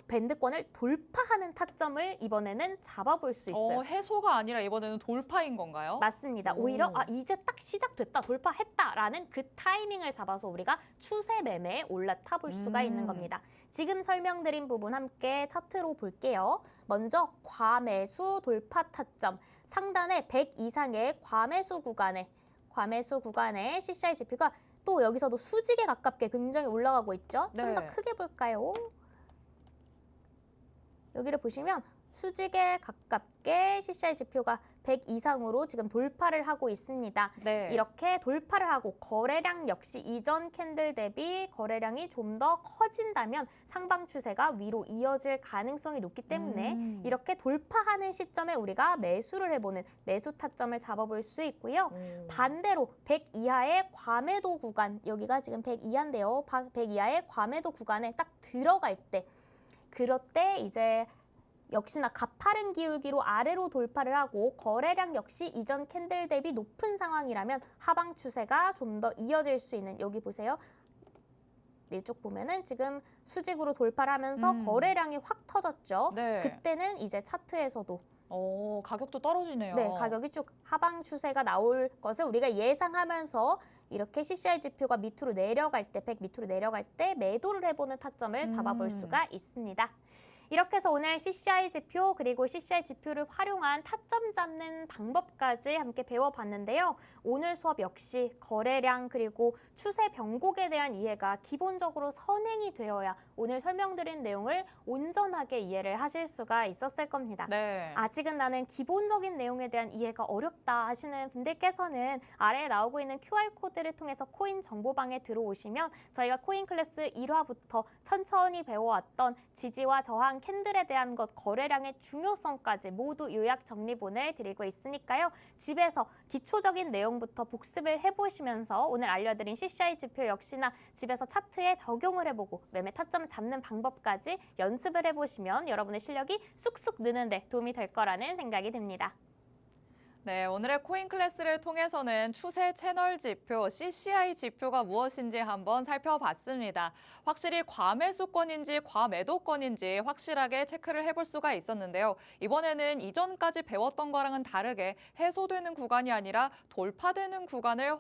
밴드권을 돌파하는 타점을 이번에는 잡아볼 수 있어요. 해소가 아니라 이번에는 돌파인 건가요? 맞습니다. 오. 오히려 이제 딱 시작됐다, 돌파했다라는 그 타이밍을 잡아서 우리가 추세 매매에 올라타 볼 수가 있는 겁니다. 지금 설명드린 부분 함께 차트로 볼게요. 먼저 과매수 돌파 타점, 상단에 100 이상의 과매수 구간에 CCI 지표가 또 여기서도 수직에 가깝게 굉장히 올라가고 있죠. 좀 더 네. 크게 볼까요? 여기를 보시면 수직에 가깝게 CCI 지표가 100 이상으로 지금 돌파를 하고 있습니다. 네. 이렇게 돌파를 하고 거래량 역시 이전 캔들 대비 거래량이 좀 더 커진다면 상방 추세가 위로 이어질 가능성이 높기 때문에 이렇게 돌파하는 시점에 우리가 매수를 해보는 매수 타점을 잡아볼 수 있고요. 반대로 100 이하의 과매도 구간, 여기가 지금 100 이하인데요. 100 이하의 과매도 구간에 딱 들어갈 때, 그럴 때 이제 역시나 가파른 기울기로 아래로 돌파를 하고 거래량 역시 이전 캔들 대비 높은 상황이라면 하방 추세가 좀 더 이어질 수 있는, 여기 보세요. 이쪽 보면은 지금 수직으로 돌파를 하면서 거래량이 확 터졌죠. 네. 그때는 이제 차트에서도 가격도 떨어지네요. 네, 가격이 쭉 하방 추세가 나올 것을 우리가 예상하면서 이렇게 CCI 지표가 밑으로 내려갈 때, 100 밑으로 내려갈 때 매도를 해보는 타점을 잡아볼 수가 있습니다. 이렇게 해서 오늘 CCI 지표 그리고 CCI 지표를 활용한 타점 잡는 방법까지 함께 배워봤는데요. 오늘 수업 역시 거래량 그리고 추세 변곡에 대한 이해가 기본적으로 선행이 되어야 오늘 설명드린 내용을 온전하게 이해를 하실 수가 있었을 겁니다. 네. 아직은 나는 기본적인 내용에 대한 이해가 어렵다 하시는 분들께서는 아래에 나오고 있는 QR코드를 통해서 코인 정보방에 들어오시면 저희가 코인 클래스 1화부터 천천히 배워왔던 지지와 저항 캔들에 대한 것, 거래량의 중요성까지 모두 요약 정리본을 드리고 있으니까요. 집에서 기초적인 내용부터 복습을 해보시면서 오늘 알려드린 CCI 지표 역시나 집에서 차트에 적용을 해보고 매매 타점 잡는 방법까지 연습을 해보시면 여러분의 실력이 쑥쑥 느는데 도움이 될 거라는 생각이 듭니다. 네, 오늘의 코인 클래스를 통해서는 추세 채널 지표, CCI 지표가 무엇인지 한번 살펴봤습니다. 확실히 과매수권인지 과매도권인지 확실하게 체크를 해볼 수가 있었는데요. 이번에는 이전까지 배웠던 거랑은 다르게 해소되는 구간이 아니라 돌파되는 구간을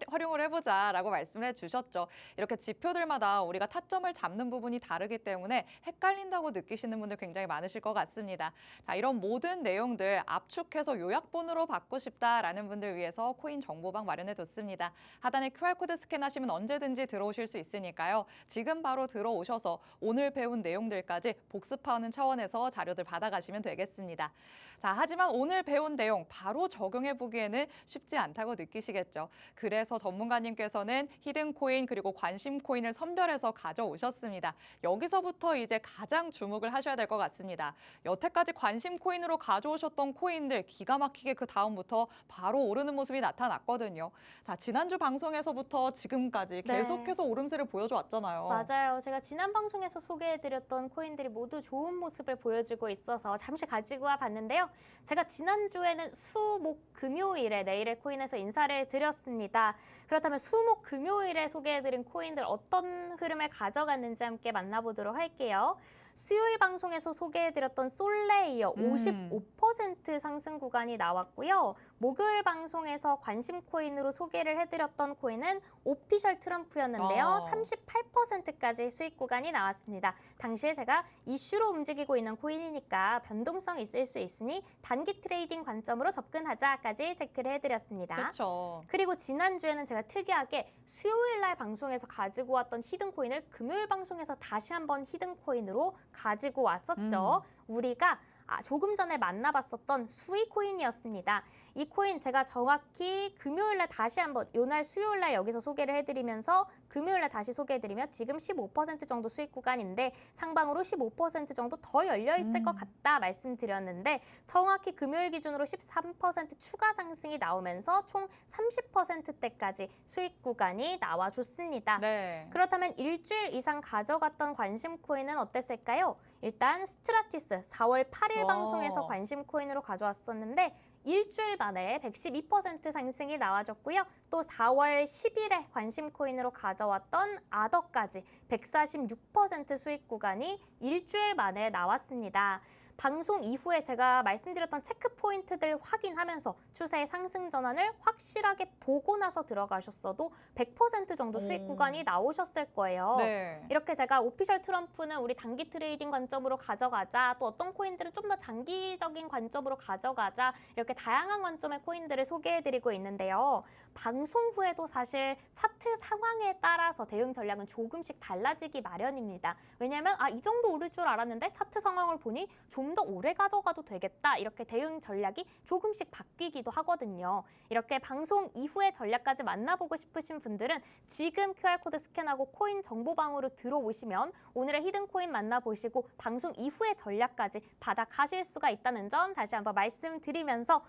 활용을 해보자라고 말씀을 해주셨죠. 이렇게 지표들마다 우리가 타점을 잡는 부분이 다르기 때문에 헷갈린다고 느끼시는 분들 굉장히 많으실 것 같습니다. 자, 이런 모든 내용들 압축해서 요약본으로 받고 싶다라는 분들 위해서 코인 정보방 마련해뒀습니다. 하단에 QR코드 스캔하시면 언제든지 들어오실 수 있으니까요. 지금 바로 들어오셔서 오늘 배운 내용들까지 복습하는 차원에서 자료들 받아가시면 되겠습니다. 자, 하지만 오늘 배운 내용 바로 적용해보기에는 쉽지 않다고 느끼시겠죠. 그래서 전문가님께서는 히든 코인 그리고 관심 코인을 선별해서 가져오셨습니다. 여기서부터 이제 가장 주목을 하셔야 될 것 같습니다. 여태까지 관심 코인으로 가져오셨던 코인들 기가 막히게 그 다음부터 바로 오르는 모습이 나타났거든요. 자, 지난주 방송에서부터 지금까지 계속해서 오름세를 보여줘 왔잖아요. 맞아요. 제가 지난 방송에서 소개해드렸던 코인들이 모두 좋은 모습을 보여주고 있어서 잠시 가지고 와 봤는데요. 제가 지난주에는 수, 목, 금요일에 내일의 코인에서 인사를 드렸습니다. 그렇다면 수, 목, 금요일에 소개해드린 코인들 어떤 흐름을 가져갔는지 함께 만나보도록 할게요. 수요일 방송에서 소개해드렸던 솔레이어 55% 상승 구간이 나왔고요. 목요일 방송에서 관심 코인으로 소개를 해드렸던 코인은 오피셜 트럼프였는데요. 38%까지 수익 구간이 나왔습니다. 당시에 제가 이슈로 움직이고 있는 코인이니까 변동성이 있을 수 있으니 단기 트레이딩 관점으로 접근하자까지 체크를 해드렸습니다. 그렇죠. 그리고 지난주에는 제가 특이하게 수요일 날 방송에서 가지고 왔던 히든 코인을 금요일 방송에서 다시 한번 히든 코인으로 가지고 왔었죠. 우리가 조금 전에 만나봤었던 수익 코인이었습니다. 이 코인 제가 정확히 금요일날 다시 한번 요날 수요일날 여기서 소개를 해드리면서 금요일날 다시 소개해드리면 지금 15% 정도 수익 구간인데 상방으로 15% 정도 더 열려있을 것 같다 말씀드렸는데 정확히 금요일 기준으로 13% 추가 상승이 나오면서 총 30%대까지 수익 구간이 나와줬습니다. 네. 그렇다면 일주일 이상 가져갔던 관심 코인은 어땠을까요? 일단 스트라티스 4월 8일 방송에서 관심 코인으로 가져왔었는데 일주일 만에 112% 상승이 나와줬고요. 또 4월 10일에 관심 코인으로 가져왔던 아더까지 146% 수익 구간이 일주일 만에 나왔습니다. 방송 이후에 제가 말씀드렸던 체크 포인트들 확인하면서 추세의 상승 전환을 확실하게 보고 나서 들어가셨어도 100% 정도 수익 구간이 나오셨을 거예요. 네. 이렇게 제가 오피셜 트럼프는 우리 단기 트레이딩 관점으로 가져가자, 또 어떤 코인들은 좀 더 장기적인 관점으로 가져가자, 이렇게 다양한 관점의 코인들을 소개해드리고 있는데요. 방송 후에도 사실 차트 상황에 따라서 대응 전략은 조금씩 달라지기 마련입니다. 왜냐하면 이 정도 오를 줄 알았는데 차트 상황을 보니 좀 더 오래 가져가도 되겠다, 이렇게 대응 전략이 조금씩 바뀌기도 하거든요. 이렇게 방송 이후의 전략까지 만나보고 싶으신 분들은 지금 QR코드 스캔하고 코인 정보방으로 들어오시면 오늘의 히든코인 만나보시고 방송 이후의 전략까지 받아가실 수가 있다는 점 다시 한번 말씀드리면서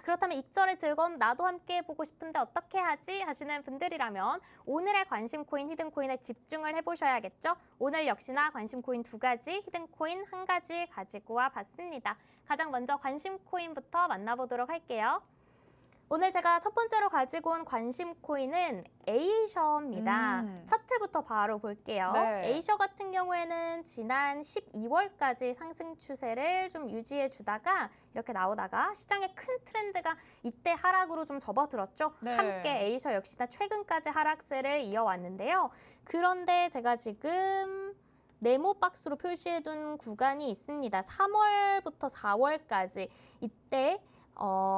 그렇다면 익절의 즐거움 나도 함께 해보고 싶은데 어떻게 하지? 하시는 분들이라면 오늘의 관심 코인, 히든코인에 집중을 해보셔야겠죠? 오늘 역시나 관심 코인 2가지, 히든코인 1가지 가지고 와 봤습니다. 가장 먼저 관심 코인부터 만나보도록 할게요. 오늘 제가 첫 번째로 가지고 온 관심 코인은 에이셔입니다. 차트부터 바로 볼게요. 네. 에이셔 같은 경우에는 지난 12월까지 상승 추세를 좀 유지해 주다가 이렇게 나오다가 시장의 큰 트렌드가 이때 하락으로 좀 접어들었죠. 네. 함께 에이셔 역시나 최근까지 하락세를 이어왔는데요. 그런데 제가 지금 네모 박스로 표시해둔 구간이 있습니다. 3월부터 4월까지 이때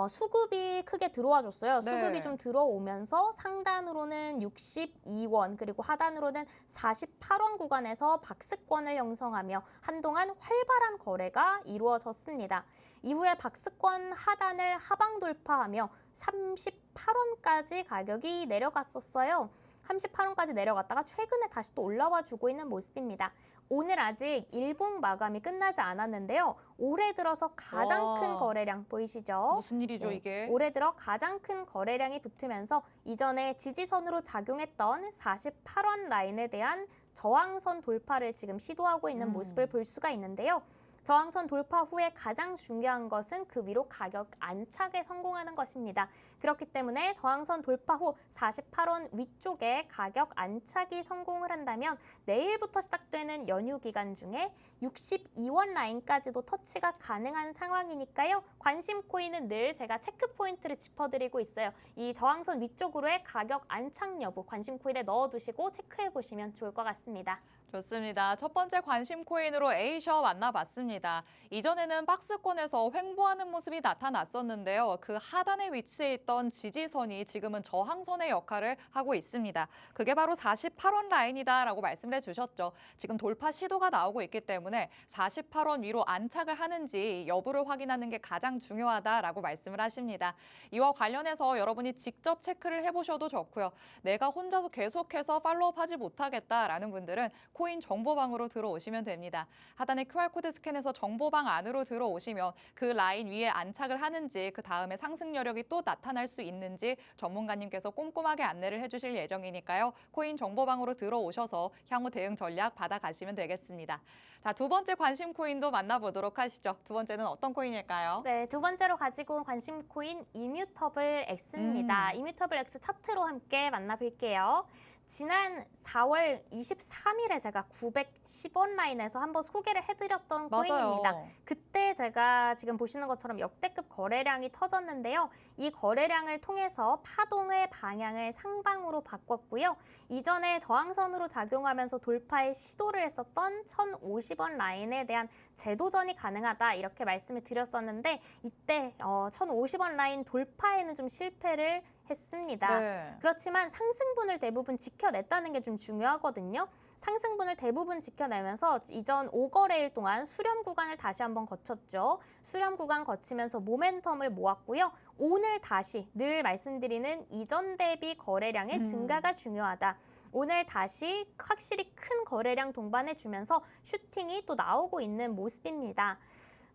수급이 크게 들어와 줬어요. 네. 수급이 좀 들어오면서 상단으로는 62원 그리고 하단으로는 48원 구간에서 박스권을 형성하며 한동안 활발한 거래가 이루어졌습니다. 이후에 박스권 하단을 하방 돌파하며 38원까지 가격이 내려갔었어요. 38원까지 내려갔다가 최근에 다시 또 올라와 주고 있는 모습입니다. 오늘 아직 일봉 마감이 끝나지 않았는데요. 올해 들어서 가장 큰 거래량 보이시죠? 무슨 일이죠, 네, 이게? 올해 들어 가장 큰 거래량이 붙으면서 이전에 지지선으로 작용했던 48원 라인에 대한 저항선 돌파를 지금 시도하고 있는 모습을 볼 수가 있는데요. 저항선 돌파 후에 가장 중요한 것은 그 위로 가격 안착에 성공하는 것입니다. 그렇기 때문에 저항선 돌파 후 48원 위쪽에 가격 안착이 성공을 한다면 내일부터 시작되는 연휴 기간 중에 62원 라인까지도 터치가 가능한 상황이니까요. 관심 코인은 늘 제가 체크 포인트를 짚어드리고 있어요. 이 저항선 위쪽으로의 가격 안착 여부 관심 코인에 넣어두시고 체크해 보시면 좋을 것 같습니다. 좋습니다. 첫 번째 관심 코인으로 에이셔 만나봤습니다. 이전에는 박스권에서 횡보하는 모습이 나타났었는데요. 그 하단에 위치해 있던 지지선이 지금은 저항선의 역할을 하고 있습니다. 그게 바로 48원 라인이다라고 말씀을 해주셨죠. 지금 돌파 시도가 나오고 있기 때문에 48원 위로 안착을 하는지 여부를 확인하는 게 가장 중요하다라고 말씀을 하십니다. 이와 관련해서 여러분이 직접 체크를 해보셔도 좋고요. 내가 혼자서 계속해서 팔로우하지 못하겠다라는 분들은 코인 정보방으로 들어오시면 됩니다. 하단에 QR코드 스캔해서 정보방 안으로 들어오시면 그 라인 위에 안착을 하는지 그 다음에 상승 여력이 또 나타날 수 있는지 전문가님께서 꼼꼼하게 안내를 해주실 예정이니까요. 코인 정보방으로 들어오셔서 향후 대응 전략 받아가시면 되겠습니다. 자, 두 번째 관심 코인도 만나보도록 하시죠. 두 번째는 어떤 코인일까요? 네, 두 번째로 가지고 온 관심 코인 이뮤터블 X입니다. 이뮤터블 X 차트로 함께 만나볼게요. 지난 4월 23일에 제가 910원 라인에서 한번 소개를 해드렸던 코인입니다. 그때 제가 지금 보시는 것처럼 역대급 거래량이 터졌는데요. 이 거래량을 통해서 파동의 방향을 상방으로 바꿨고요. 이전에 저항선으로 작용하면서 돌파의 시도를 했었던 1050원 라인에 대한 재도전이 가능하다 이렇게 말씀을 드렸었는데 이때 1050원 라인 돌파에는 좀 실패를 했습니다. 네. 그렇지만 상승분을 대부분 지켜냈다는 게 좀 중요하거든요. 상승분을 대부분 지켜내면서 이전 5거래일 동안 수렴 구간을 다시 한번 거쳤죠. 수렴 구간 거치면서 모멘텀을 모았고요. 오늘 다시 늘 말씀드리는 이전 대비 거래량의 증가가 중요하다. 오늘 다시 확실히 큰 거래량 동반해주면서 슈팅이 또 나오고 있는 모습입니다.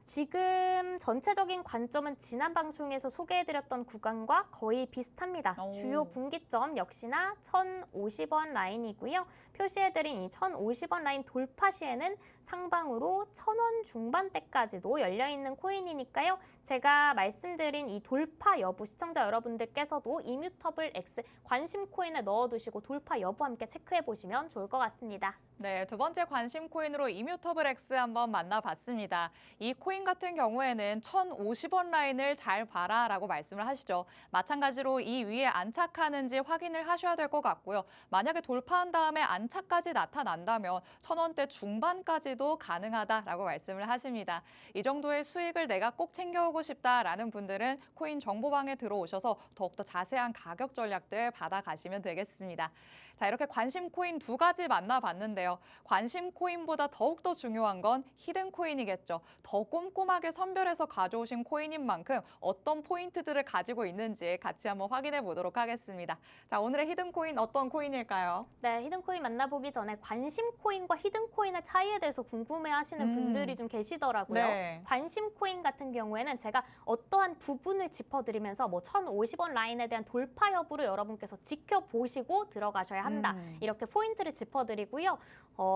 지금 전체적인 관점은 지난 방송에서 소개해드렸던 구간과 거의 비슷합니다. 오. 주요 분기점 역시나 1,050원 라인이고요. 표시해드린 이 1,050원 라인 돌파 시에는 상방으로 1,000원 중반대까지도 열려있는 코인이니까요. 제가 말씀드린 이 돌파 여부 시청자 여러분들께서도 이뮤터블 X 관심 코인에 넣어두시고 돌파 여부 함께 체크해보시면 좋을 것 같습니다. 네, 두 번째 관심 코인으로 이뮤터블 X 한번 만나봤습니다. 이 코인 같은 경우에는 1,050원 라인을 잘 봐라라고 말씀을 하시죠. 마찬가지로 이 위에 안착하는지 확인을 하셔야 될 것 같고요. 만약에 돌파한 다음에 안착까지 나타난다면 1,000원대 중반까지도 가능하다라고 말씀을 하십니다. 이 정도의 수익을 내가 꼭 챙겨오고 싶다라는 분들은 코인 정보방에 들어오셔서 더욱더 자세한 가격 전략들 받아가시면 되겠습니다. 자, 이렇게 관심 코인 두 가지 만나봤는데요. 관심 코인보다 더욱더 중요한 건 히든 코인이겠죠. 더 꼼꼼하게 선별해서 가져오신 코인인 만큼 어떤 포인트들을 가지고 있는지 같이 한번 확인해 보도록 하겠습니다. 자, 오늘의 히든 코인 어떤 코인일까요? 네, 히든 코인 만나보기 전에 관심 코인과 히든 코인의 차이에 대해서 궁금해하시는 분들이 좀 계시더라고요. 네. 관심 코인 같은 경우에는 제가 어떠한 부분을 짚어드리면서 뭐 1,050원 라인에 대한 돌파 여부를 여러분께서 지켜보시고 들어가셔야 한다. 이렇게 포인트를 짚어드리고요.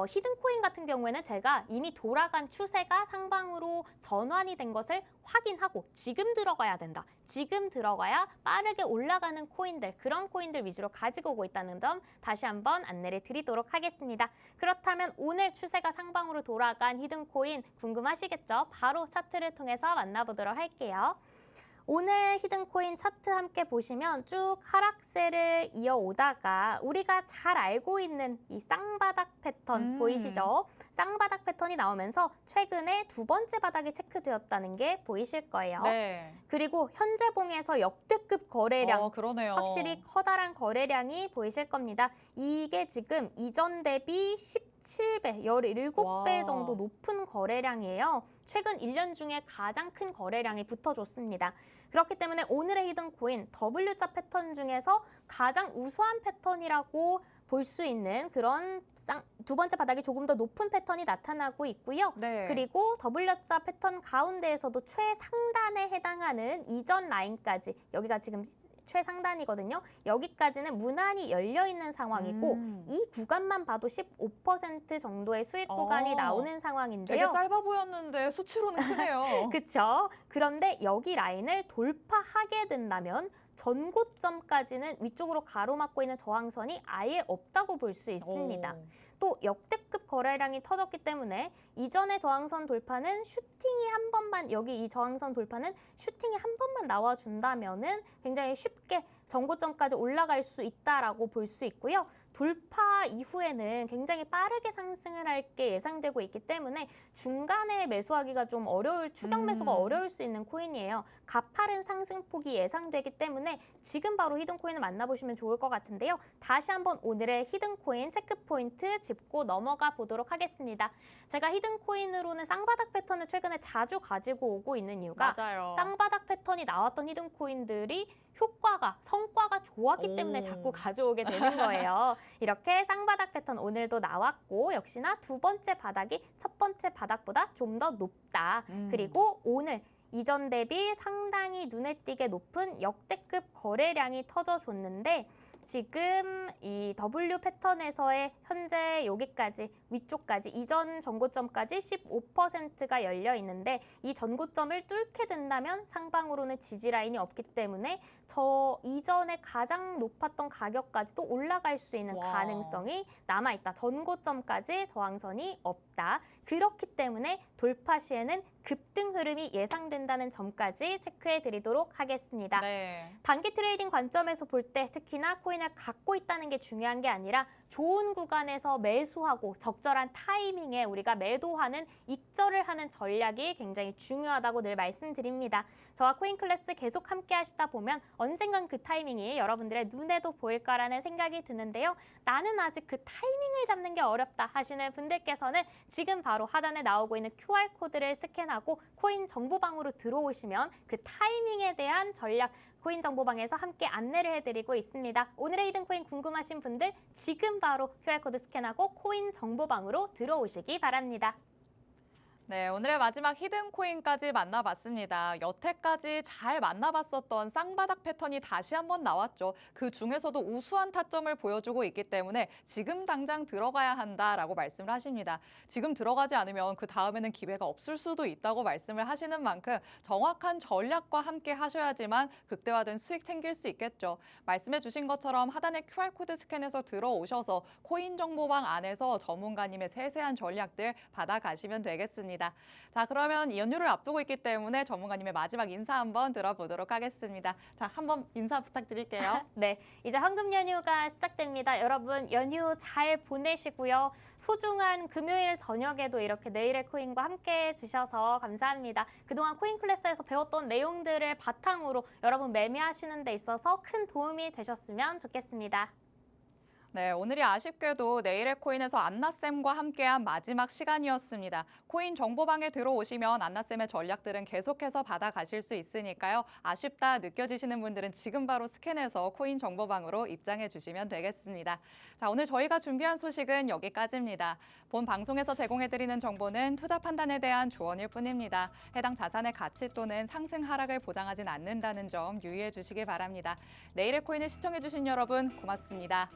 히든 코인 같은 경우에는 제가 이미 돌아간 추세가 상방으로 전환이 된 것을 확인하고 지금 들어가야 된다. 지금 들어가야 빠르게 올라가는 코인들, 그런 코인들 위주로 가지고 오고 있다는 점 다시 한번 안내를 드리도록 하겠습니다. 그렇다면 오늘 추세가 상방으로 돌아간 히든 코인 궁금하시겠죠? 바로 차트를 통해서 만나보도록 할게요. 오늘 히든코인 차트 함께 보시면 쭉 하락세를 이어오다가 우리가 잘 알고 있는 이 쌍바닥 패턴 보이시죠? 쌍바닥 패턴이 나오면서 최근에 두 번째 바닥이 체크되었다는 게 보이실 거예요. 네. 그리고 현재봉에서 역대급 거래량, 그러네요. 확실히 커다란 거래량이 보이실 겁니다. 이게 지금 이전 대비 17배, 17배 와. 정도 높은 거래량이에요. 최근 1년 중에 가장 큰 거래량이 붙어줬습니다. 그렇기 때문에 오늘의 히든 코인 W자 패턴 중에서 가장 우수한 패턴이라고 볼 수 있는 그런 두 번째 바닥이 조금 더 높은 패턴이 나타나고 있고요. 네. 그리고 W자 패턴 가운데에서도 최상단에 해당하는 이전 라인까지, 여기가 지금 최상단이거든요. 여기까지는 무난히 열려있는 상황이고 이 구간만 봐도 15% 정도의 수익 구간이 나오는 상황인데요. 되게 짧아 보였는데 수치로는 크네요. 그렇죠. 그런데 여기 라인을 돌파하게 된다면 전고점까지는 위쪽으로 가로막고 있는 저항선이 아예 없다고 볼 수 있습니다. 또 역대급 거래량이 터졌기 때문에 이전의 저항선 돌파는 슈팅이 한 번만, 여기 이 저항선 돌파는 슈팅이 한 번만 나와준다면은 굉장히 쉽게 전고점까지 올라갈 수 있다라고 볼 수 있고요. 돌파 이후에는 굉장히 빠르게 상승을 할 게 예상되고 있기 때문에 중간에 매수하기가 좀 추격 매수가 어려울 수 있는 코인이에요. 가파른 상승폭이 예상되기 때문에 지금 바로 히든 코인을 만나보시면 좋을 것 같은데요. 다시 한번 오늘의 히든 코인 체크 포인트 짚고 넘어가 보도록 하겠습니다. 제가 히든 코인으로는 쌍바닥 패턴을 최근에 자주 가지고 오고 있는 이유가 맞아요. 쌍바닥 패턴이 나왔던 히든 코인들이 성과가 좋았기 때문에 자꾸 가져오게 되는 거예요. 이렇게 쌍바닥 패턴 오늘도 나왔고 역시나 두 번째 바닥이 첫 번째 바닥보다 좀 더 높다. 그리고 오늘 이전 대비 상당히 눈에 띄게 높은 역대급 거래량이 터져줬는데 지금 이 W 패턴에서의 현재 여기까지 위쪽까지 이전 전고점까지 15%가 열려 있는데 이 전고점을 뚫게 된다면 상방으로는 지지 라인이 없기 때문에 저 이전에 가장 높았던 가격까지도 올라갈 수 있는 가능성이 남아 있다. 전고점까지 저항선이 없다. 그렇기 때문에 돌파 시에는 급등 흐름이 예상된다는 점까지 체크해 드리도록 하겠습니다. 네. 단기 트레이딩 관점에서 볼 때 특히나 코인을 갖고 있다는 게 중요한 게 아니라 좋은 구간에서 매수하고 적절한 타이밍에 우리가 매도하는 익절을 하는 전략이 굉장히 중요하다고 늘 말씀드립니다. 저와 코인 클래스 계속 함께 하시다 보면 언젠간 그 타이밍이 여러분들의 눈에도 보일 거라는 생각이 드는데요. 나는 아직 그 타이밍을 잡는 게 어렵다 하시는 분들께서는 지금 바로 하단에 나오고 있는 QR코드를 스캔하고 코인 정보방으로 들어오시면 그 타이밍에 대한 전략 코인 정보방에서 함께 안내를 해드리고 있습니다. 오늘의 히든 코인 궁금하신 분들 지금 바로 QR코드 스캔하고 코인 정보방으로 들어오시기 바랍니다. 네, 오늘의 마지막 히든 코인까지 만나봤습니다. 여태까지 잘 만나봤었던 쌍바닥 패턴이 다시 한번 나왔죠. 그 중에서도 우수한 타점을 보여주고 있기 때문에 지금 당장 들어가야 한다라고 말씀을 하십니다. 지금 들어가지 않으면 그 다음에는 기회가 없을 수도 있다고 말씀을 하시는 만큼 정확한 전략과 함께 하셔야지만 극대화된 수익 챙길 수 있겠죠. 말씀해 주신 것처럼 하단의 QR코드 스캔해서 들어오셔서 코인 정보방 안에서 전문가님의 세세한 전략들 받아가시면 되겠습니다. 자, 그러면 연휴를 앞두고 있기 때문에 전문가님의 마지막 인사 한번 들어보도록 하겠습니다. 자, 한번 인사 부탁드릴게요. 네, 이제 황금 연휴가 시작됩니다. 여러분 연휴 잘 보내시고요. 소중한 금요일 저녁에도 이렇게 내일의 코인과 함께 해주셔서 감사합니다. 그동안 코인 클래스에서 배웠던 내용들을 바탕으로 여러분 매매하시는 데 있어서 큰 도움이 되셨으면 좋겠습니다. 네, 오늘이 아쉽게도 내일의 코인에서 안나쌤과 함께한 마지막 시간이었습니다. 코인 정보방에 들어오시면 안나쌤의 전략들은 계속해서 받아가실 수 있으니까요. 아쉽다 느껴지시는 분들은 지금 바로 스캔해서 코인 정보방으로 입장해 주시면 되겠습니다. 자, 오늘 저희가 준비한 소식은 여기까지입니다. 본 방송에서 제공해드리는 정보는 투자 판단에 대한 조언일 뿐입니다. 해당 자산의 가치 또는 상승 하락을 보장하진 않는다는 점 유의해 주시기 바랍니다. 내일의 코인을 시청해 주신 여러분 고맙습니다.